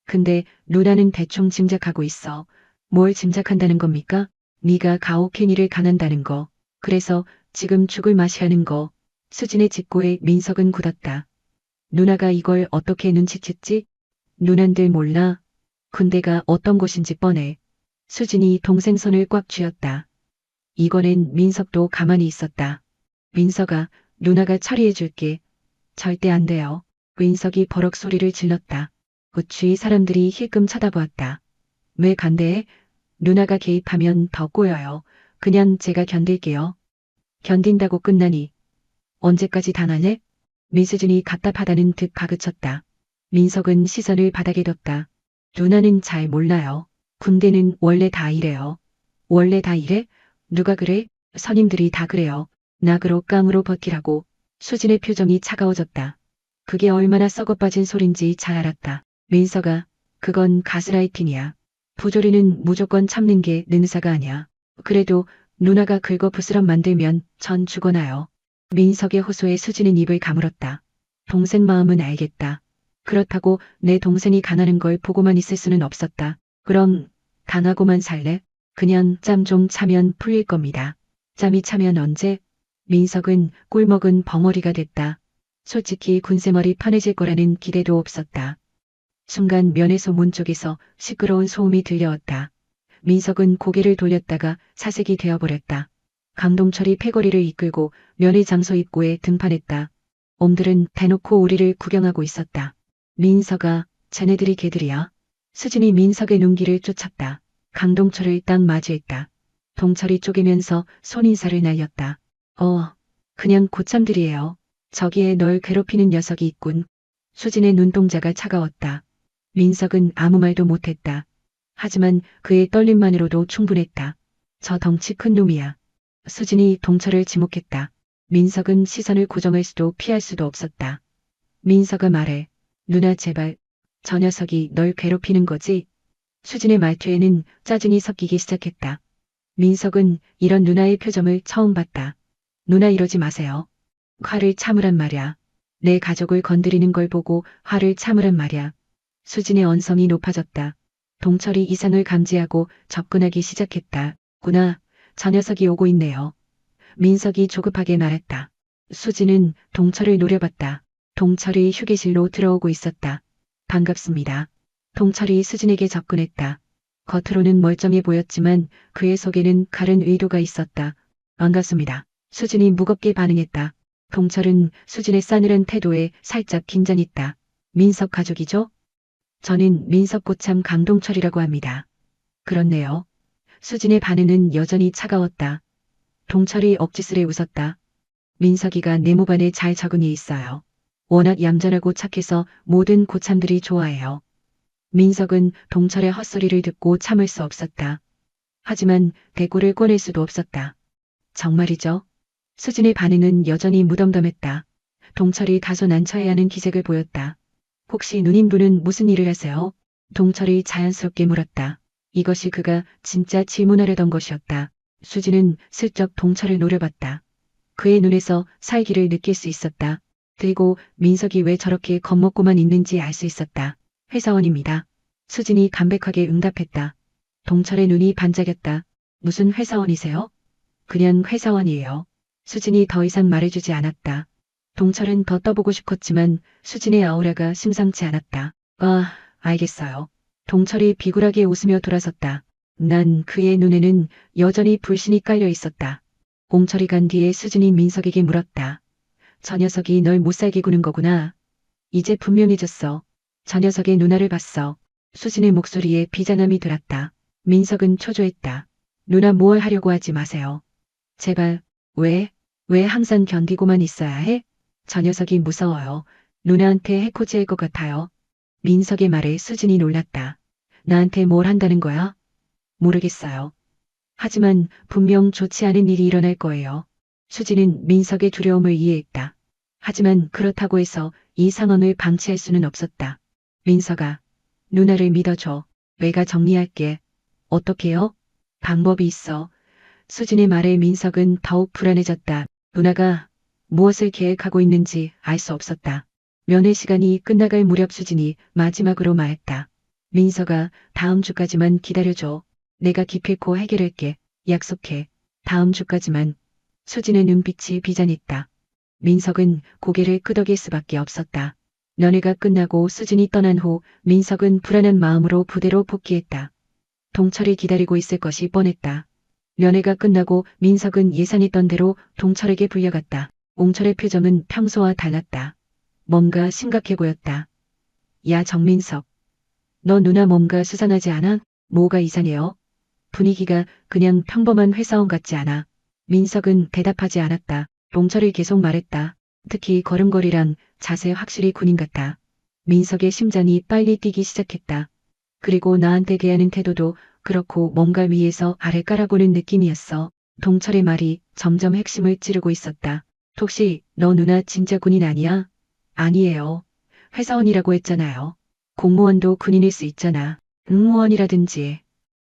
근데 누나는 대충 짐작하고 있어. 뭘 짐작한다는 겁니까? 네가 가오케니를 강한다는 거. 그래서 지금 죽을 맛이 하는 거. 수진의 직고에 민석은 굳었다. 누나가 이걸 어떻게 눈치챘지? 누난들 몰라. 군대가 어떤 곳인지 뻔해. 수진이 동생 손을 꽉 쥐었다. 이번엔 민석도 가만히 있었다. 민석아, 누나가 처리해줄게. 절대 안 돼요. 민석이 버럭 소리를 질렀다. 주위 사람들이 힐끔 쳐다보았다. 왜 간대해? 누나가 개입하면 더 꼬여요. 그냥 제가 견딜게요. 견딘다고 끝나니. 언제까지 당하네? 민수진이 답답하다는 듯 가그쳤다. 민석은 시선을 바닥에 뒀다. 누나는 잘 몰라요. 군대는 원래 다 이래요. 원래 다 이래? 누가 그래? 선임들이 다 그래요. 낙으로 깡으로 버티라고. 수진의 표정이 차가워졌다. 그게 얼마나 썩어빠진 소린지 잘 알았다. 민석아, 그건 가스라이팅이야. 부조리는 무조건 참는 게 능사가 아니야. 그래도 누나가 긁어 부스럼 만들면 전 죽어나요. 민석의 호소에 수진은 입을 가물었다. 동생 마음은 알겠다. 그렇다고 내 동생이 가난한 걸 보고만 있을 수는 없었다. 그럼 당하고만 살래? 그냥 짬 좀 차면 풀릴 겁니다. 짬이 차면 언제? 민석은 꿀먹은 벙어리가 됐다. 솔직히 군생활이 편해질 거라는 기대도 없었다. 순간 면회소 문 쪽에서 시끄러운 소음이 들려왔다. 민석은 고개를 돌렸다가 사색이 되어버렸다. 강동철이 패거리를 이끌고 면회 장소 입구에 등판했다. 옴들은 대놓고 우리를 구경하고 있었다. 민석아, 쟤네들이 걔들이야. 수진이 민석의 눈길을 쫓았다. 강동철을 딱 마주했다. 동철이 쪼개면서 손인사를 날렸다. 그냥 고참들이에요. 저기에 널 괴롭히는 녀석이 있군. 수진의 눈동자가 차가웠다. 민석은 아무 말도 못했다. 하지만 그의 떨림만으로도 충분했다. 저 덩치 큰 놈이야. 수진이 동철을 지목했다. 민석은 시선을 고정할 수도 피할 수도 없었다. 민석아 말해. 누나 제발. 저 녀석이 널 괴롭히는 거지? 수진의 말투에는 짜증이 섞이기 시작했다. 민석은 이런 누나의 표정을 처음 봤다. 누나 이러지 마세요. 화를 참으란 말야. 내 가족을 건드리는 걸 보고 화를 참으란 말야. 수진의 언성이 높아졌다. 동철이 이상을 감지하고 접근하기 시작했다. 구나, 저 녀석이 오고 있네요. 민석이 조급하게 말했다. 수진은 동철을 노려봤다. 동철이 휴게실로 들어오고 있었다. 반갑습니다. 동철이 수진에게 접근했다. 겉으로는 멀쩡해 보였지만 그의 속에는 가른 의도가 있었다. 반갑습니다. 수진이 무겁게 반응했다. 동철은 수진의 싸늘한 태도에 살짝 긴장했다. 민석 가족이죠? 저는 민석 고참 강동철이라고 합니다. 그렇네요. 수진의 반응은 여전히 차가웠다. 동철이 억지스레 웃었다. 민석이가 내 모반에 잘 적응해 있어요. 워낙 얌전하고 착해서 모든 고참들이 좋아해요. 민석은 동철의 헛소리를 듣고 참을 수 없었다. 하지만 대꾸를 꺼낼 수도 없었다. 정말이죠? 수진의 반응은 여전히 무덤덤했다. 동철이 다소 난처해하는 기색을 보였다. 혹시 누님분은 무슨 일을 하세요? 동철이 자연스럽게 물었다. 이것이 그가 진짜 질문하려던 것이었다. 수진은 슬쩍 동철을 노려봤다. 그의 눈에서 살기를 느낄 수 있었다. 그리고 민석이 왜 저렇게 겁먹고만 있는지 알 수 있었다. 회사원입니다. 수진이 담백하게 응답했다. 동철의 눈이 반짝였다. 무슨 회사원이세요? 그냥 회사원이에요. 수진이 더 이상 말해주지 않았다. 동철은 더 떠보고 싶었지만 수진의 아우라가 심상치 않았다. 알겠어요. 동철이 비굴하게 웃으며 돌아섰다. 난 그의 눈에는 여전히 불신이 깔려 있었다. 옹철이 간 뒤에 수진이 민석에게 물었다. 저 녀석이 널 못살게 구는 거구나. 이제 분명해졌어. 저 녀석의 누나를 봤어. 수진의 목소리에 비장함이 들었다. 민석은 초조했다. 누나 뭘 하려고 하지 마세요. 제발. 왜 항상 견디고만 있어야 해? 저 녀석이 무서워요. 누나한테 해코지할 것 같아요. 민석의 말에 수진이 놀랐다. 나한테 뭘 한다는 거야? 모르겠어요. 하지만 분명 좋지 않은 일이 일어날 거예요. 수진은 민석의 두려움을 이해했다. 하지만 그렇다고 해서 이 상황을 방치할 수는 없었다. 민석아, 누나를 믿어줘. 내가 정리할게. 어떻게요? 방법이 있어. 수진의 말에 민석은 더욱 불안해졌다. 누나가 무엇을 계획하고 있는지 알 수 없었다. 면회 시간이 끝나갈 무렵 수진이 마지막으로 말했다. 민석아, 다음 주까지만 기다려줘. 내가 기필코 해결할게. 약속해. 다음 주까지만. 수진의 눈빛이 비장했다. 민석은 고개를 끄덕일 수밖에 없었다. 면회가 끝나고 수진이 떠난 후 민석은 불안한 마음으로 부대로 복귀했다. 동철이 기다리고 있을 것이 뻔했다. 면회가 끝나고 민석은 예상했던 대로 동철에게 불려갔다. 옹철의 표정은 평소와 달랐다. 뭔가 심각해 보였다. 야 정민석. 너 누나 뭔가 수상하지 않아? 뭐가 이상해요? 분위기가 그냥 평범한 회사원 같지 않아. 민석은 대답하지 않았다. 옹철이 계속 말했다. 특히 걸음걸이랑 자세 확실히 군인 같아. 민석의 심장이 빨리 뛰기 시작했다. 그리고 나한테 대하는 태도도 그렇고 뭔가 위에서 아래 깔아보는 느낌이었어. 동철의 말이 점점 핵심을 찌르고 있었다. 혹시 너 누나 진짜 군인 아니야? 아니에요. 회사원이라고 했잖아요. 공무원도 군인일 수 있잖아. 응무원이라든지.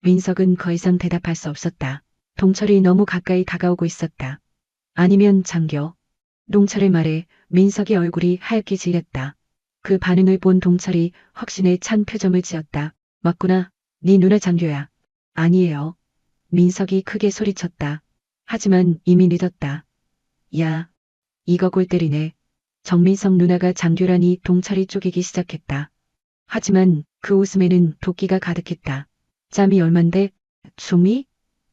민석은 더 이상 대답할 수 없었다. 동철이 너무 가까이 다가오고 있었다. 아니면 장교. 동철의 말에 민석의 얼굴이 하얗게 질렸다. 그 반응을 본 동철이 확신에 찬 표정을 지었다. 맞구나. 네 누나 장교야. 아니에요. 민석이 크게 소리쳤다. 하지만 이미 늦었다. 야, 이거 골 때리네. 정민석 누나가 장듀란히 동철이 쪼개기 시작했다. 하지만 그 웃음에는 도끼가 가득했다. 짬이 얼만데? 중위?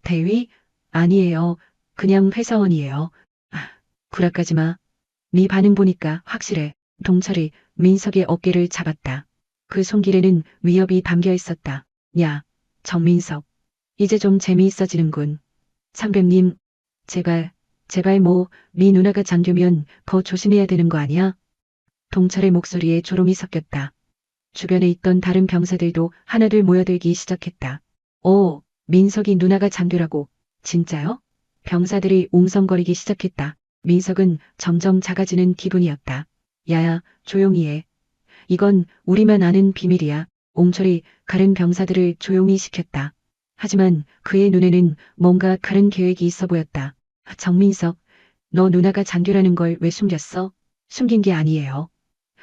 대위? 아니에요. 그냥 회사원이에요. 아, 구라까지 마. 네 반응 보니까 확실해. 동철이 민석의 어깨를 잡았다. 그 손길에는 위협이 담겨 있었다. 야, 정민석. 이제 좀 재미있어지는군. 상병님, 제발 네 누나가 장교면 더 조심해야 되는 거 아니야? 동철의 목소리에 조롱이 섞였다. 주변에 있던 다른 병사들도 하나둘 모여들기 시작했다. 오, 민석이 누나가 장교라고. 진짜요? 병사들이 웅성거리기 시작했다. 민석은 점점 작아지는 기분이었다. 야야, 조용히 해. 이건 우리만 아는 비밀이야. 옹철이 가른 병사들을 조용히 시켰다. 하지만 그의 눈에는 뭔가 다른 계획이 있어 보였다. 정민석, 너 누나가 장교라는 걸 왜 숨겼어? 숨긴 게 아니에요.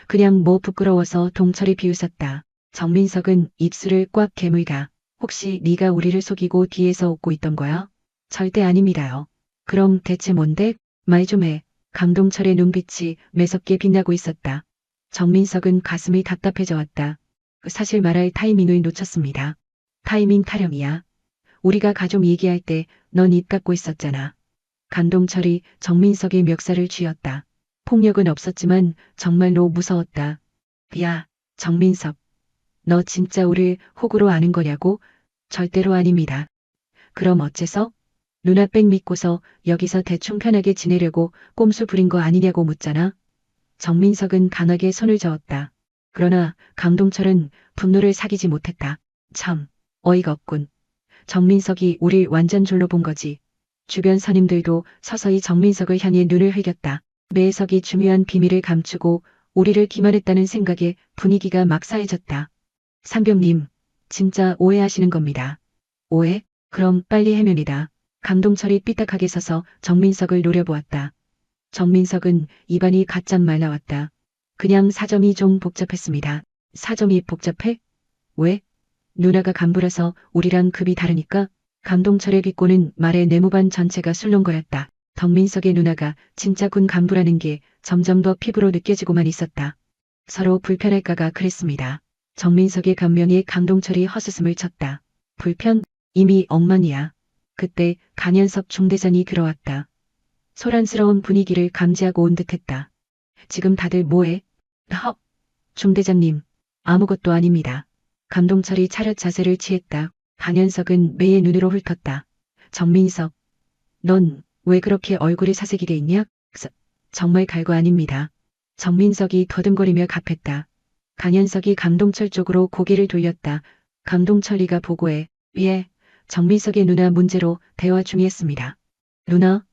그냥 뭐 부끄러워서 동철이 비웃었다. 정민석은 입술을 꽉 깨물다. 혹시 네가 우리를 속이고 뒤에서 웃고 있던 거야? 절대 아닙니다요. 그럼 대체 뭔데? 말 좀 해. 강동철의 눈빛이 매섭게 빛나고 있었다. 정민석은 가슴이 답답해져 왔다. 사실 말할 타이밍을 놓쳤습니다. 타이밍 타령이야. 우리가 가족 얘기할 때 넌 입 닫고 있었잖아. 강동철이 정민석의 멱살을 쥐었다. 폭력은 없었지만 정말로 무서웠다. 야, 정민석. 너 진짜 우릴 호구로 아는 거냐고? 절대로 아닙니다. 그럼 어째서? 누나 백 믿고서 여기서 대충 편하게 지내려고 꼼수 부린 거 아니냐고 묻잖아. 정민석은 강하게 손을 저었다. 그러나 강동철은 분노를 사기지 못했다. 참, 어이가 없군. 정민석이 우릴 완전 졸로 본 거지. 주변 선임들도 서서히 정민석을 향해 눈을 흘겼다. 매석이 중요한 비밀을 감추고 우리를 기만했다는 생각에 분위기가 막 싸해졌다. 상병님, 진짜 오해하시는 겁니다. 오해? 그럼 빨리 해면이다. 강동철이 삐딱하게 서서 정민석을 노려보았다. 정민석은 입안이 가짝 말라왔다. 그냥 사정이 좀 복잡했습니다. 사정이 복잡해? 왜? 누나가 간부라서 우리랑 급이 다르니까? 강동철의 비꼬는 말에 내무반 전체가 술렁거렸다. 덕민석의 누나가 진짜 군 간부라는 게 점점 더 피부로 느껴지고만 있었다. 서로 불편할까가 그랬습니다. 정민석의 감명에 강동철이 헛웃음을 쳤다. 불편? 이미 엉망이야. 그때 강현석 중대장이 들어왔다. 소란스러운 분위기를 감지하고 온 듯했다. 지금 다들 뭐해? 헉! 중대장님, 아무것도 아닙니다. 강동철이 차렷 자세를 취했다. 강현석은 매의 눈으로 훑었다. 정민석, 넌 왜 그렇게 얼굴이 사색이 돼 있냐? 정말 갈거 아닙니다. 정민석이 더듬거리며 답했다. 강현석이 강동철 쪽으로 고개를 돌렸다. 강동철이가 보고해. 예, 정민석의 누나 문제로 대화 중이었습니다. 누나?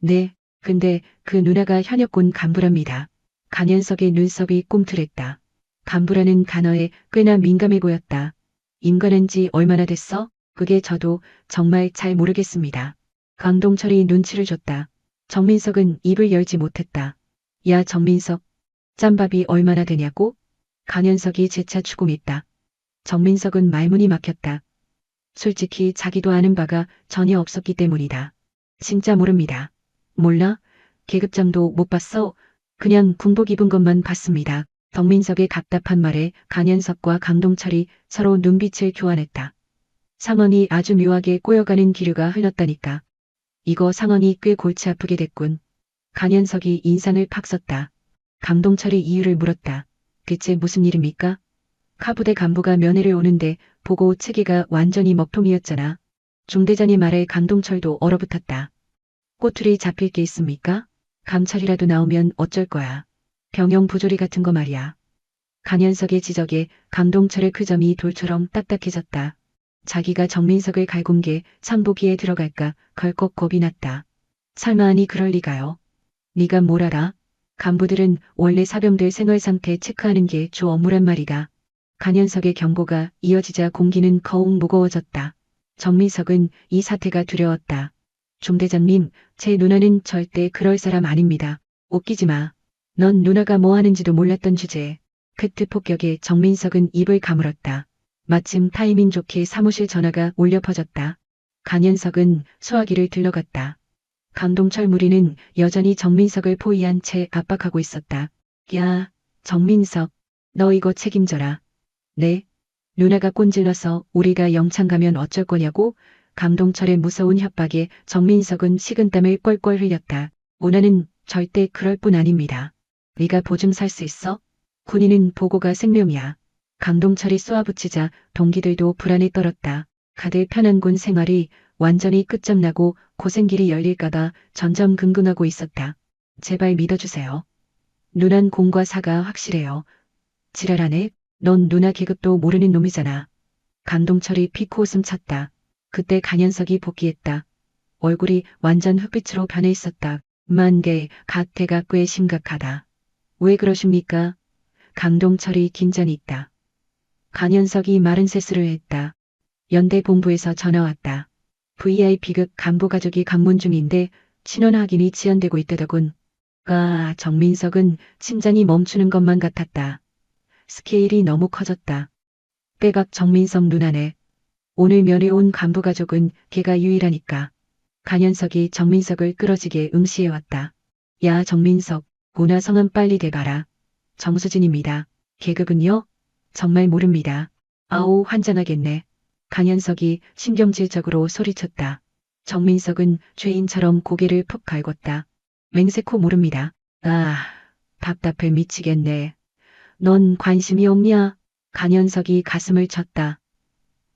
네, 근데 그 누나가 현역군 간부랍니다. 강현석의 눈썹이 꿈틀했다. 간부라는 단어에 꽤나 민감해 보였다. 임관한 지 얼마나 됐어? 그게 저도 정말 잘 모르겠습니다. 강동철이 눈치를 줬다. 정민석은 입을 열지 못했다. 야 정민석, 짬밥이 얼마나 되냐고? 강현석이 재차 추궁했다. 정민석은 말문이 막혔다. 솔직히 자기도 아는 바가 전혀 없었기 때문이다. 진짜 모릅니다. 몰라? 계급장도 못 봤어? 그냥 군복 입은 것만 봤습니다. 덕민석의 답답한 말에 강현석과 강동철이 서로 눈빛을 교환했다. 상언이 아주 묘하게 꼬여가는 기류가 흘렀다니까. 이거 상언이 꽤 골치 아프게 됐군. 강현석이 인상을 팍 썼다. 강동철이 이유를 물었다. 대체 무슨 일입니까? 카부대 간부가 면회를 오는데 보고 체계가 완전히 먹통이었잖아. 중대장의 말에 강동철도 얼어붙었다. 꼬투리 잡힐 게 있습니까? 감찰이라도 나오면 어쩔 거야. 병영 부조리 같은 거 말이야. 강현석의 지적에 강동철의 그 점이 돌처럼 딱딱해졌다. 자기가 정민석을 갈군 게 상보기에 들어갈까 걸컥 겁이 났다. 설마하니 그럴 리가요. 네가 뭘 알아? 간부들은 원래 사병들 생활 상태 체크하는 게 주 업무란 말이다. 강현석의 경고가 이어지자 공기는 더욱 무거워졌다. 정민석은 이 사태가 두려웠다. 중대장님, 제 누나는 절대 그럴 사람 아닙니다. 웃기지 마. 넌 누나가 뭐 하는지도 몰랐던 주제에. 그때 폭격에 정민석은 입을 가물었다. 마침 타이밍 좋게 사무실 전화가 울려 퍼졌다. 강현석은 소화기를 들러갔다. 강동철 무리는 여전히 정민석을 포위한 채 압박하고 있었다. 야, 정민석, 너 이거 책임져라. 네? 누나가 꼰질러서 우리가 영창 가면 어쩔 거냐고? 강동철의 무서운 협박에 정민석은 식은땀을 뻘뻘 흘렸다. 오나는 절대 그럴 뿐 아닙니다. 네가 보증 살 수 있어? 군인은 보고가 생명이야. 강동철이 쏘아붙이자 동기들도 불안에 떨었다. 가들 편한 군 생활이 완전히 끝장나고 고생길이 열릴까봐 전전긍긍하고 있었다. 제발 믿어주세요. 누난 공과 사가 확실해요. 지랄하네. 넌 누나 계급도 모르는 놈이잖아. 강동철이 피코 웃음 쳤다. 그때 강현석이 복귀했다. 얼굴이 완전 흑빛으로 변해 있었다. 만개, 가태가 꽤 심각하다. 왜 그러십니까? 강동철이 긴장이 있다. 강현석이 마른 세수를 했다. 연대 본부에서 전화 왔다. VIP급 간부 가족이 강문 중인데 신원 확인이 지연되고 있다더군. 아, 정민석은 심장이 멈추는 것만 같았다. 스케일이 너무 커졌다. 빼각 정민석 누나네. 오늘 면회 온 간부 가족은 걔가 유일하니까. 강현석이 정민석을 끌어지게 응시해왔다. 야, 정민석, 누나 성은 빨리 대봐라. 정수진입니다. 계급은요? 정말 모릅니다. 아우, 환장하겠네. 강현석이 신경질적으로 소리쳤다. 정민석은 죄인처럼 고개를 푹 갈궜다. 맹세코 모릅니다. 아, 답답해 미치겠네. 넌 관심이 없냐? 강현석이 가슴을 쳤다.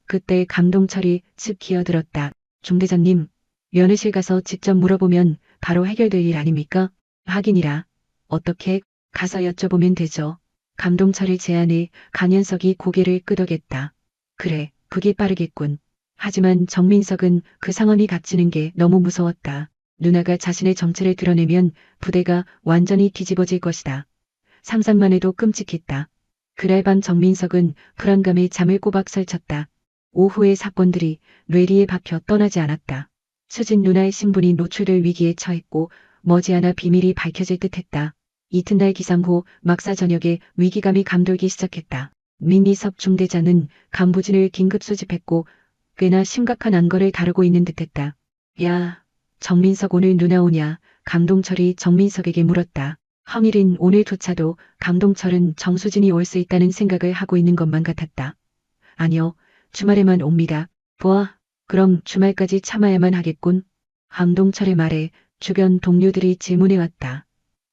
그때 강동철이 습 기어들었다. 중대장님, 면회실 가서 직접 물어보면 바로 해결될 일 아닙니까? 하긴이라. 어떻게? 가서 여쭤보면 되죠. 강동철의 제안에 강현석이 고개를 끄덕였다. 그래, 그게 빠르겠군. 하지만 정민석은 그 상황이 갇히는 게 너무 무서웠다. 누나가 자신의 정체를 드러내면 부대가 완전히 뒤집어질 것이다. 상상만 해도 끔찍했다. 그날 밤 정민석은 불안감에 잠을 꼬박 설쳤다. 오후의 사건들이 뇌리에 박혀 떠나지 않았다. 수진 누나의 신분이 노출될 위기에 처했고 머지않아 비밀이 밝혀질 듯했다. 이튿날 기상 후 막사 저녁에 위기감이 감돌기 시작했다. 민희섭 중대장은 간부진을 긴급 소집했고 꽤나 심각한 안건을 다루고 있는 듯했다. 야, 정민석 오늘 누나 오냐? 강동철이 정민석에게 물었다. 허밀인 오늘조차도 강동철은 정수진이 올 수 있다는 생각을 하고 있는 것만 같았다. 아니요, 주말에만 옵니다. 보아, 그럼 주말까지 참아야만 하겠군. 강동철의 말에 주변 동료들이 질문해왔다.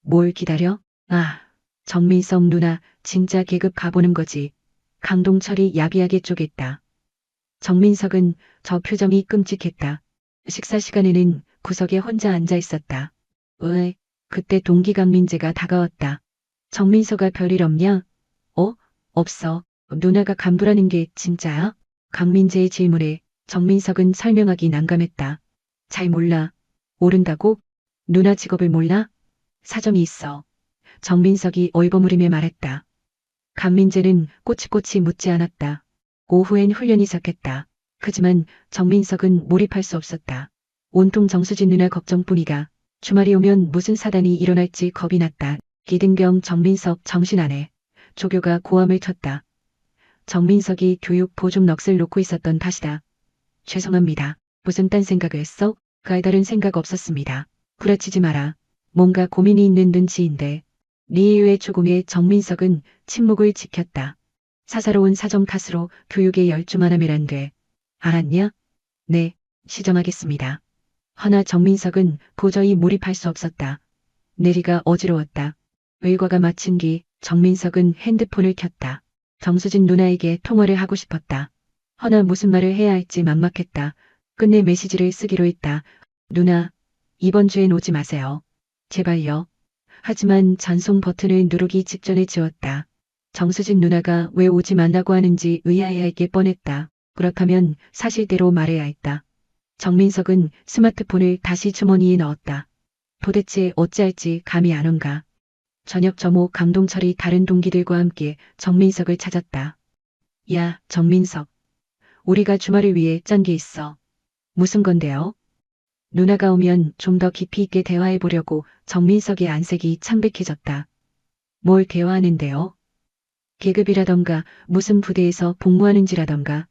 뭘 기다려? 아, 정민석 누나 진짜 계급 가보는 거지. 강동철이 야비하게 쪼갰다. 정민석은 저 표정이 끔찍했다. 식사 시간에는 구석에 혼자 앉아 있었다. 왜? 그때 동기 강민재가 다가왔다. 정민석아 별일 없냐? 없어. 누나가 간부라는 게 진짜야? 강민재의 질문에 정민석은 설명하기 난감했다. 잘 몰라. 모른다고? 누나 직업을 몰라? 사정이 있어. 정민석이 얼버무리며 말했다. 강민재는 꼬치꼬치 묻지 않았다. 오후엔 훈련이 시작했다. 하지만 정민석은 몰입할 수 없었다. 온통 정수진 누나 걱정뿐이다. 주말이 오면 무슨 사단이 일어날지 겁이 났다. 기등병 정민석 정신 안 해. 조교가 고함을 쳤다. 정민석이 교육 보조 넋을 놓고 있었던 탓이다. 죄송합니다. 무슨 딴 생각을 했어? 별다른 생각 없었습니다. 구라치지 마라. 뭔가 고민이 있는 눈치인데. 리에유의 조공에 정민석은 침묵을 지켰다. 사사로운 사정 탓으로 교육에 열중만 하면 안 돼. 알았냐? 네, 시정하겠습니다. 허나 정민석은 도저히 몰입할 수 없었다. 내리가 어지러웠다. 의과가 마친 뒤 정민석은 핸드폰을 켰다. 정수진 누나에게 통화를 하고 싶었다. 허나 무슨 말을 해야 할지 막막했다. 끝내 메시지를 쓰기로 했다. 누나, 이번 주엔 오지 마세요. 제발요. 하지만 전송 버튼을 누르기 직전에 지웠다. 정수진 누나가 왜 오지 말라고 하는지 의아해할 게 뻔했다. 그렇다면 사실대로 말해야 했다. 정민석은 스마트폰을 다시 주머니에 넣었다. 도대체 어찌할지 감이 안 온가. 저녁 점호 강동철이 다른 동기들과 함께 정민석을 찾았다. 야, 정민석. 우리가 주말을 위해 짠 게 있어. 무슨 건데요? 누나가 오면 좀 더 깊이 있게 대화해 보려고 정민석의 안색이 창백해졌다. 뭘 대화하는데요? 계급이라던가 무슨 부대에서 복무하는지라던가.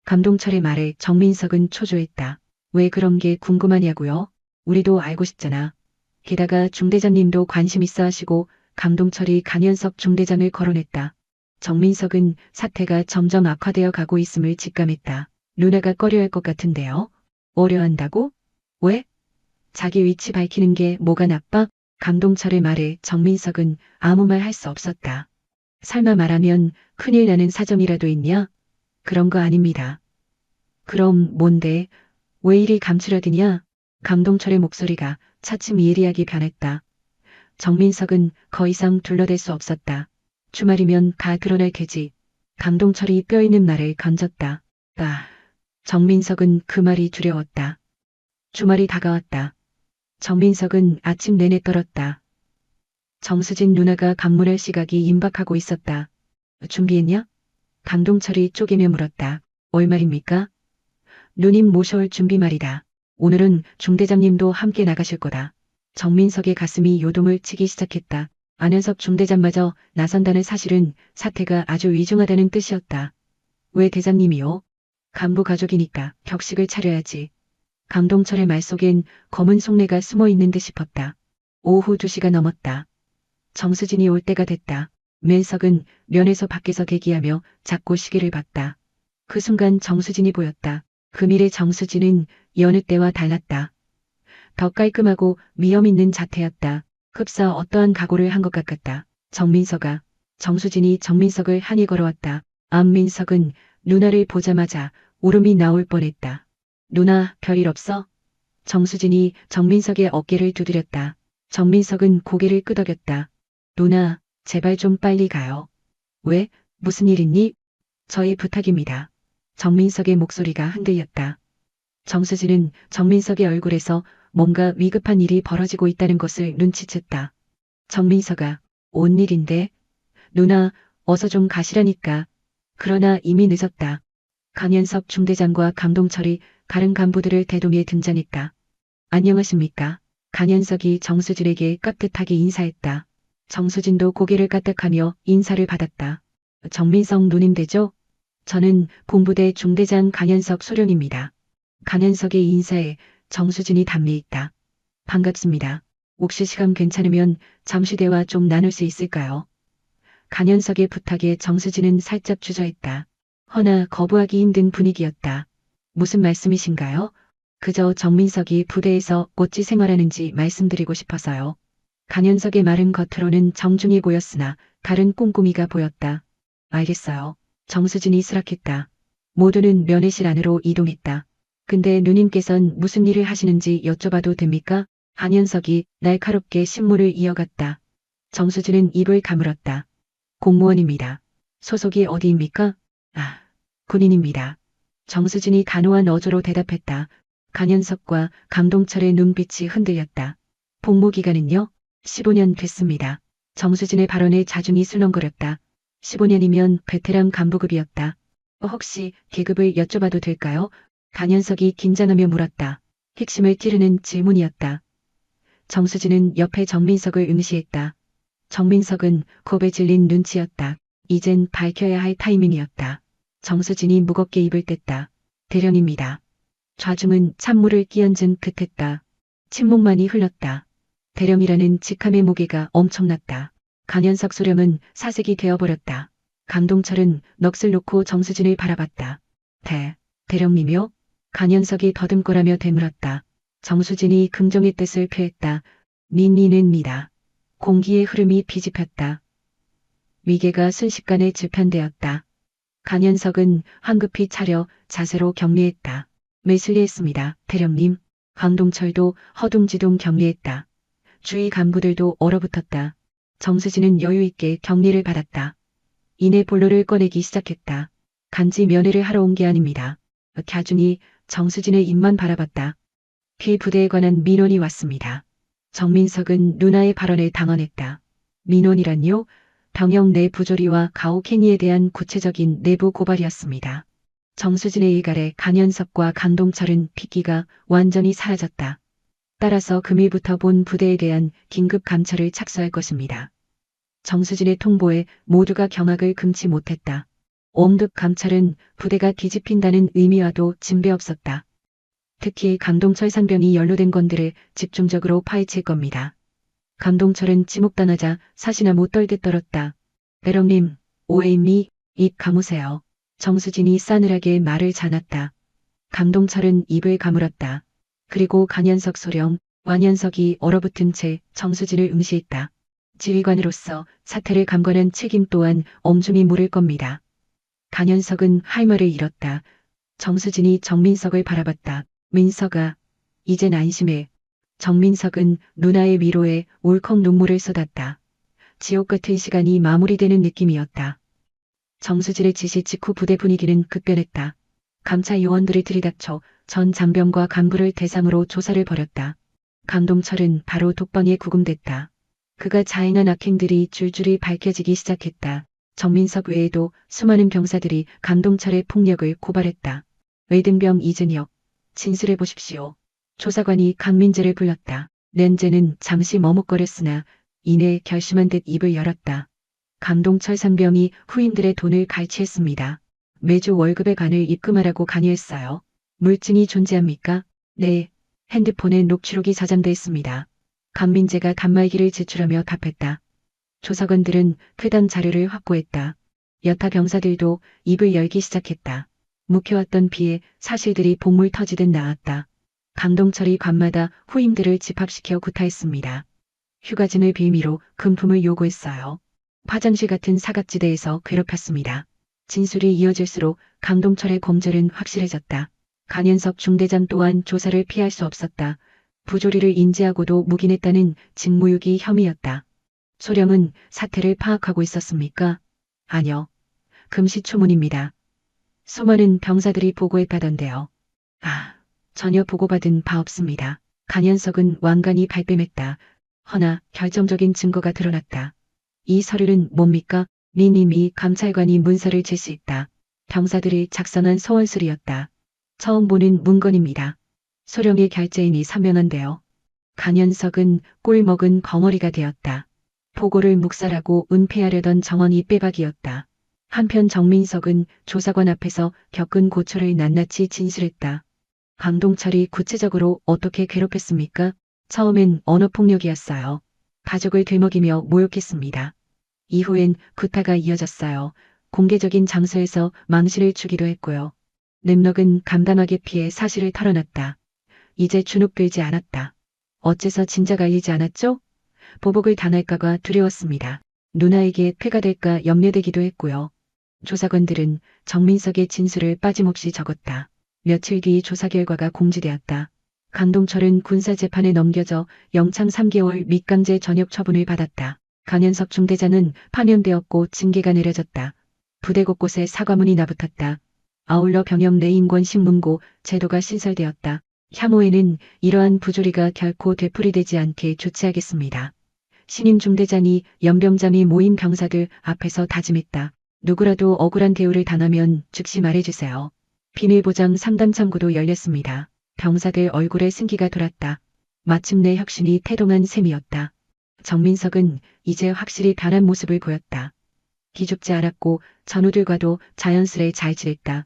감동철의 말에 정민석은 초조했다. 왜 그런 게 궁금하냐고요? 우리도 알고 싶잖아. 게다가 중대장님도 관심 있어 하시고 강동철이 강현석 중대장을 거론했다. 정민석은 사태가 점점 악화되어 가고 있음을 직감했다. 누나가 꺼려할 것 같은데요. 어려한다고? 왜? 자기 위치 밝히는 게 뭐가 나빠? 강동철의 말에 정민석은 아무 말 할 수 없었다. 설마 말하면 큰일 나는 사정이라도 있냐? 그런 거 아닙니다. 그럼 뭔데? 왜 이리 감추려드냐? 강동철의 목소리가 차츰 예리하게 변했다. 정민석은 더 이상 둘러댈 수 없었다. 주말이면 다 드러날 테지. 강동철이 뼈있는 말을 건졌다. 아, 정민석은 그 말이 두려웠다. 주말이 다가왔다. 정민석은 아침 내내 떨었다. 정수진 누나가 방문할 시각이 임박하고 있었다. 준비했냐? 강동철이 쪼개며 물었다. 얼마입니까? 누님 모셔올 준비 말이다. 오늘은 중대장님도 함께 나가실 거다. 정민석의 가슴이 요동을 치기 시작했다. 안현석 중대장마저 나선다는 사실은 사태가 아주 위중하다는 뜻이었다. 왜 대장님이요? 간부 가족이니까 격식을 차려야지. 강동철의 말 속엔 검은 속내가 숨어 있는 듯 싶었다. 오후 2시가 넘었다. 정수진이 올 때가 됐다. 맨석은 면에서 밖에서 대기하며 작고 시계를 봤다. 그 순간 정수진이 보였다. 금일의 정수진은 여느 때와 달랐다. 더 깔끔하고 위험 있는 자태였다. 흡사 어떠한 각오를 한 것 같았다. 정민석아. 정수진이 정민석을 한이 걸어왔다. 안민석은 누나를 보자마자 울음이 나올 뻔했다. 누나, 별일 없어? 정수진이 정민석의 어깨를 두드렸다. 정민석은 고개를 끄덕였다. 누나, 제발 좀 빨리 가요. 왜? 무슨 일 있니? 저의 부탁입니다. 정민석의 목소리가 흔들렸다. 정수진은 정민석의 얼굴에서 뭔가 위급한 일이 벌어지고 있다는 것을 눈치챘다. 정민석아, 온 일인데? 누나, 어서 좀 가시라니까. 그러나 이미 늦었다. 강현석 중대장과 강동철이 다른 간부들을 대동해 등장했다. 안녕하십니까. 강현석이 정수진에게 깍듯하게 인사했다. 정수진도 고개를 까딱하며 인사를 받았다. 정민석 누님 되죠? 저는 본부대 중대장 강현석 소령입니다. 강현석의 인사에 정수진이 담미있다. 반갑습니다. 혹시 시간 괜찮으면 잠시 대화 좀 나눌 수 있을까요? 강현석의 부탁에 정수진은 살짝 주저했다. 허나 거부하기 힘든 분위기였다. 무슨 말씀이신가요? 그저 정민석이 부대에서 어찌 생활하는지 말씀드리고 싶어서요. 강현석의 말은 겉으로는 정중해 보였으나 다른 꼼꼼이가 보였다. 알겠어요. 정수진이 수락했다. 모두는 면회실 안으로 이동했다. 근데 누님께선 무슨 일을 하시는지 여쭤봐도 됩니까? 강현석이 날카롭게 신문을 이어갔다. 정수진은 입을 가물었다. 공무원입니다. 소속이 어디입니까? 아, 군인입니다. 정수진이 단호한 어조로 대답했다. 강현석과 강동철의 눈빛이 흔들렸다. 복무기간은요? 15년 됐습니다. 정수진의 발언에 자중이 술렁거렸다. 15년이면 베테랑 간부급이었다. 혹시 계급을 여쭤봐도 될까요? 강현석이 긴장하며 물었다. 핵심을 찌르는 질문이었다. 정수진은 옆에 정민석을 응시했다. 정민석은 겁에 질린 눈치였다. 이젠 밝혀야 할 타이밍이었다. 정수진이 무겁게 입을 뗐다. 대령입니다. 좌중은 찬물을 끼얹은 듯했다. 침묵만이 흘렀다. 대령이라는 직함의 무게가 엄청났다. 강현석 소령은 사색이 되어버렸다. 강동철은 넋을 놓고 정수진을 바라봤다. 대령님이요? 강현석이 더듬거라며 되물었다. 정수진이 긍정의 뜻을 표했다. 니니다. 공기의 흐름이 비집혔다. 위계가 순식간에 재편되었다. 강현석은 황급히 차려 자세로 격리했다. 매슬리했습니다. 대령님. 강동철도 허둥지둥 격리했다. 주위 간부들도 얼어붙었다. 정수진은 여유있게 격리를 받았다. 이내 볼로를 꺼내기 시작했다. 간지 면회를 하러 온 게 아닙니다. 갸준이 정수진의 입만 바라봤다. 피 부대에 관한 민원이 왔습니다. 정민석은 누나의 발언에 당황했다. 민원이란요? 병영 내 부조리와 가혹행위에 대한 구체적인 내부 고발이었습니다. 정수진의 일갈에 강현석과 강동철은 핏기가 완전히 사라졌다. 따라서 금일부터 본 부대에 대한 긴급 감찰을 착수할 것입니다. 정수진의 통보에 모두가 경악을 금치 못했다. 엄급 감찰은 부대가 뒤집힌다는 의미와도 진배없었다. 특히 강동철 상병이 연루된 건들을 집중적으로 파헤칠 겁니다. 강동철은 지목당하자 사시나 못 떨듯 떨었다. 배롱님, 오해입니? 입 감으세요. 정수진이 싸늘하게 말을 잔았다. 강동철은 입을 가물었다. 그리고 강현석 소령, 완현석이 얼어붙은 채 정수진을 응시했다. 지휘관으로서 사태를 감관한 책임 또한 엄중히 물을 겁니다. 강현석은 할 말을 잃었다. 정수진이 정민석을 바라봤다. 민석아, 이젠 안심해. 정민석은 누나의 위로에 울컥 눈물을 쏟았다. 지옥 같은 시간이 마무리되는 느낌이었다. 정수진의 지시 직후 부대 분위기는 급변했다. 감찰 요원들이 들이닥쳐 전 장병과 간부를 대상으로 조사를 벌였다. 강동철은 바로 독방에 구금됐다. 그가 자행한 악행들이 줄줄이 밝혀지기 시작했다. 정민석 외에도 수많은 병사들이 강동철의 폭력을 고발했다. 외등병 이준혁, 진술해 보십시오. 조사관이 강민재를 불렀다. 렌제는 잠시 머뭇거렸으나 이내 결심한 듯 입을 열었다. 강동철 상병이 후임들의 돈을 갈취했습니다. 매주 월급의 반을 입금하라고 강요했어요. 물증이 존재합니까? 네. 핸드폰에 녹취록이 저장돼 있습니다. 강민재가 단말기를 제출하며 답했다. 조사관들은 쾌당 자료를 확보했다. 여타 병사들도 입을 열기 시작했다. 묵혀왔던 비에 사실들이 복물 터지듯 나왔다. 강동철이 밤마다 후임들을 집합시켜 구타했습니다. 휴가진을 빌미로 금품을 요구했어요. 화장실 같은 사각지대에서 괴롭혔습니다. 진술이 이어질수록 강동철의 범죄는 확실해졌다. 강현석 중대장 또한 조사를 피할 수 없었다. 부조리를 인지하고도 묵인했다는 직무유기 혐의였다. 소령은 사태를 파악하고 있었습니까? 아니요. 금시초문입니다. 수많은 병사들이 보고했다던데요. 전혀 보고받은 바 없습니다. 강현석은 완간히 발뺌했다. 허나 결정적인 증거가 드러났다. 이 서류는 뭡니까? 니님이 감찰관이 문서를 제시했다. 병사들이 작성한 소원술이었다. 처음 보는 문건입니다. 소령의 결재인이 선명한데요. 강현석은 꿀먹은 벙어리가 되었다. 보고를 묵살하고 은폐하려던 정원이 빼박이었다. 한편 정민석은 조사관 앞에서 겪은 고초를 낱낱이 진술했다. 강동철이 구체적으로 어떻게 괴롭혔습니까? 처음엔 언어폭력이었어요. 가족을 되먹이며 모욕했습니다. 이후엔 구타가 이어졌어요. 공개적인 장소에서 망신을 주기도 했고요. 램럭은 감담하게 피해 사실을 털어놨다. 이제 주눅들지 않았다. 어째서 진작 알리지 않았죠? 보복을 당할까가 두려웠습니다. 누나에게 폐가 될까 염려되기도 했고요. 조사관들은 정민석의 진술을 빠짐없이 적었다. 며칠 뒤 조사 결과가 공지되었다. 강동철은 군사재판에 넘겨져 영창 3개월 밑강제 전역 처분을 받았다. 강현석 중대장은 파면되었고 징계가 내려졌다. 부대 곳곳에 사과문이 나붙었다. 아울러 병역 내 인권 신문고 제도가 신설되었다. 향후에는 이러한 부조리가 결코 되풀이되지 않게 조치하겠습니다. 신임 중대장이 연병장이 모인 병사들 앞에서 다짐했다. 누구라도 억울한 대우를 당하면 즉시 말해주세요. 비밀보장 상담 창구도 열렸습니다. 병사들 얼굴에 승기가 돌았다. 마침내 혁신이 태동한 셈이었다. 정민석은 이제 확실히 변한 모습을 보였다. 기죽지 않았고 전우들과도 자연스레 잘 지냈다.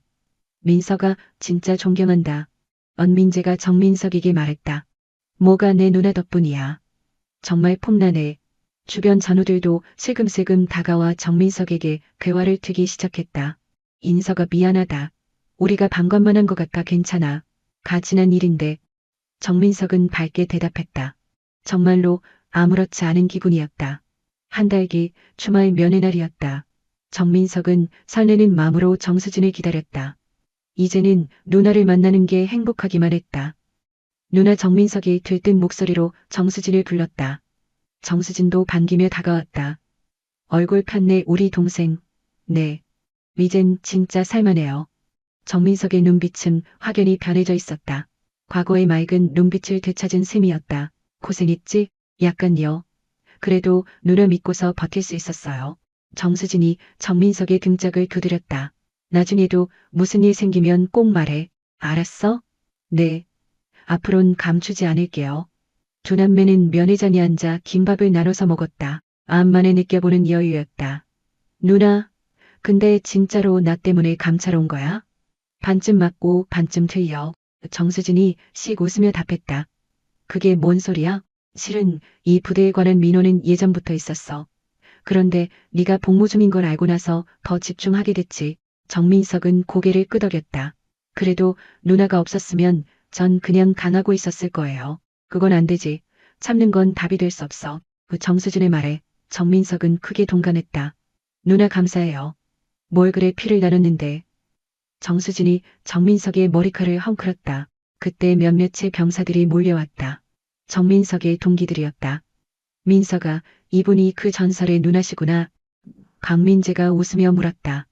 민석아, 진짜 존경한다. 언민재가 정민석에게 말했다. 뭐가 내 누나 덕분이야. 정말 폼나네. 주변 전우들도 슬금슬금 다가와 정민석에게 괴화를 트기 시작했다. 인석아 미안하다. 우리가 방관만 한 것 같아 괜찮아. 가지난 일인데. 정민석은 밝게 대답했다. 정말로 아무렇지 않은 기분이었다. 한 달 뒤 주말 면회 날이었다. 정민석은 설레는 마음으로 정수진을 기다렸다. 이제는 누나를 만나는 게 행복하기만 했다. 누나. 정민석이 들뜬 목소리로 정수진을 불렀다. 정수진도 반기며 다가왔다. 얼굴 폈네 우리 동생. 네. 이젠 진짜 살만해요. 정민석의 눈빛은 확연히 변해져 있었다. 과거의 맑은 눈빛을 되찾은 셈이었다. 고생했지? 약간요. 그래도 누나 믿고서 버틸 수 있었어요. 정수진이 정민석의 등짝을 두드렸다. 나중에도 무슨 일 생기면 꼭 말해. 알았어? 네. 앞으론 감추지 않을게요. 두 남매는 면회장에 앉아 김밥을 나눠서 먹었다. 암만에 느껴보는 여유였다. 누나, 근데 진짜로 나 때문에 감찰 온 거야? 반쯤 맞고 반쯤 틀려. 정수진이 씩 웃으며 답했다. 그게 뭔 소리야? 실은 이 부대에 관한 민원은 예전부터 있었어. 그런데 네가 복무 중인 걸 알고 나서 더 집중하게 됐지. 정민석은 고개를 끄덕였다. 그래도 누나가 없었으면 전 그냥 당하고 있었을 거예요. 그건 안 되지. 참는 건 답이 될 수 없어. 그 정수진의 말에 정민석은 크게 동감했다. 누나 감사해요. 뭘 그래 피를 나눴는데. 정수진이 정민석의 머리칼을 헝클었다. 그때 몇몇의 병사들이 몰려왔다. 정민석의 동기들이었다. 민석아, 이분이 그 전설의 누나시구나. 강민재가 웃으며 물었다.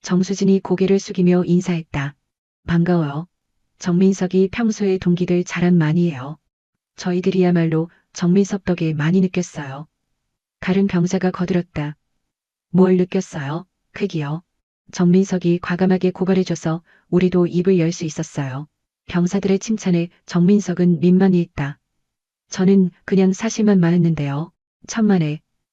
정수진이 고개를 숙이며 인사했다. 반가워요. 정민석이 평소에 동기들 자랑 많이 해요. 저희들이야말로 정민석 덕에 많이 느꼈어요. 다른 병사가 거들었다. 뭘 느꼈어요? 크기요. 정민석이 과감하게 고발해줘서 우리도 입을 열 수 있었어요. 병사들의 칭찬에 정민석은 민망해했다. 저는 그냥 사실만 말했는데요. 천만에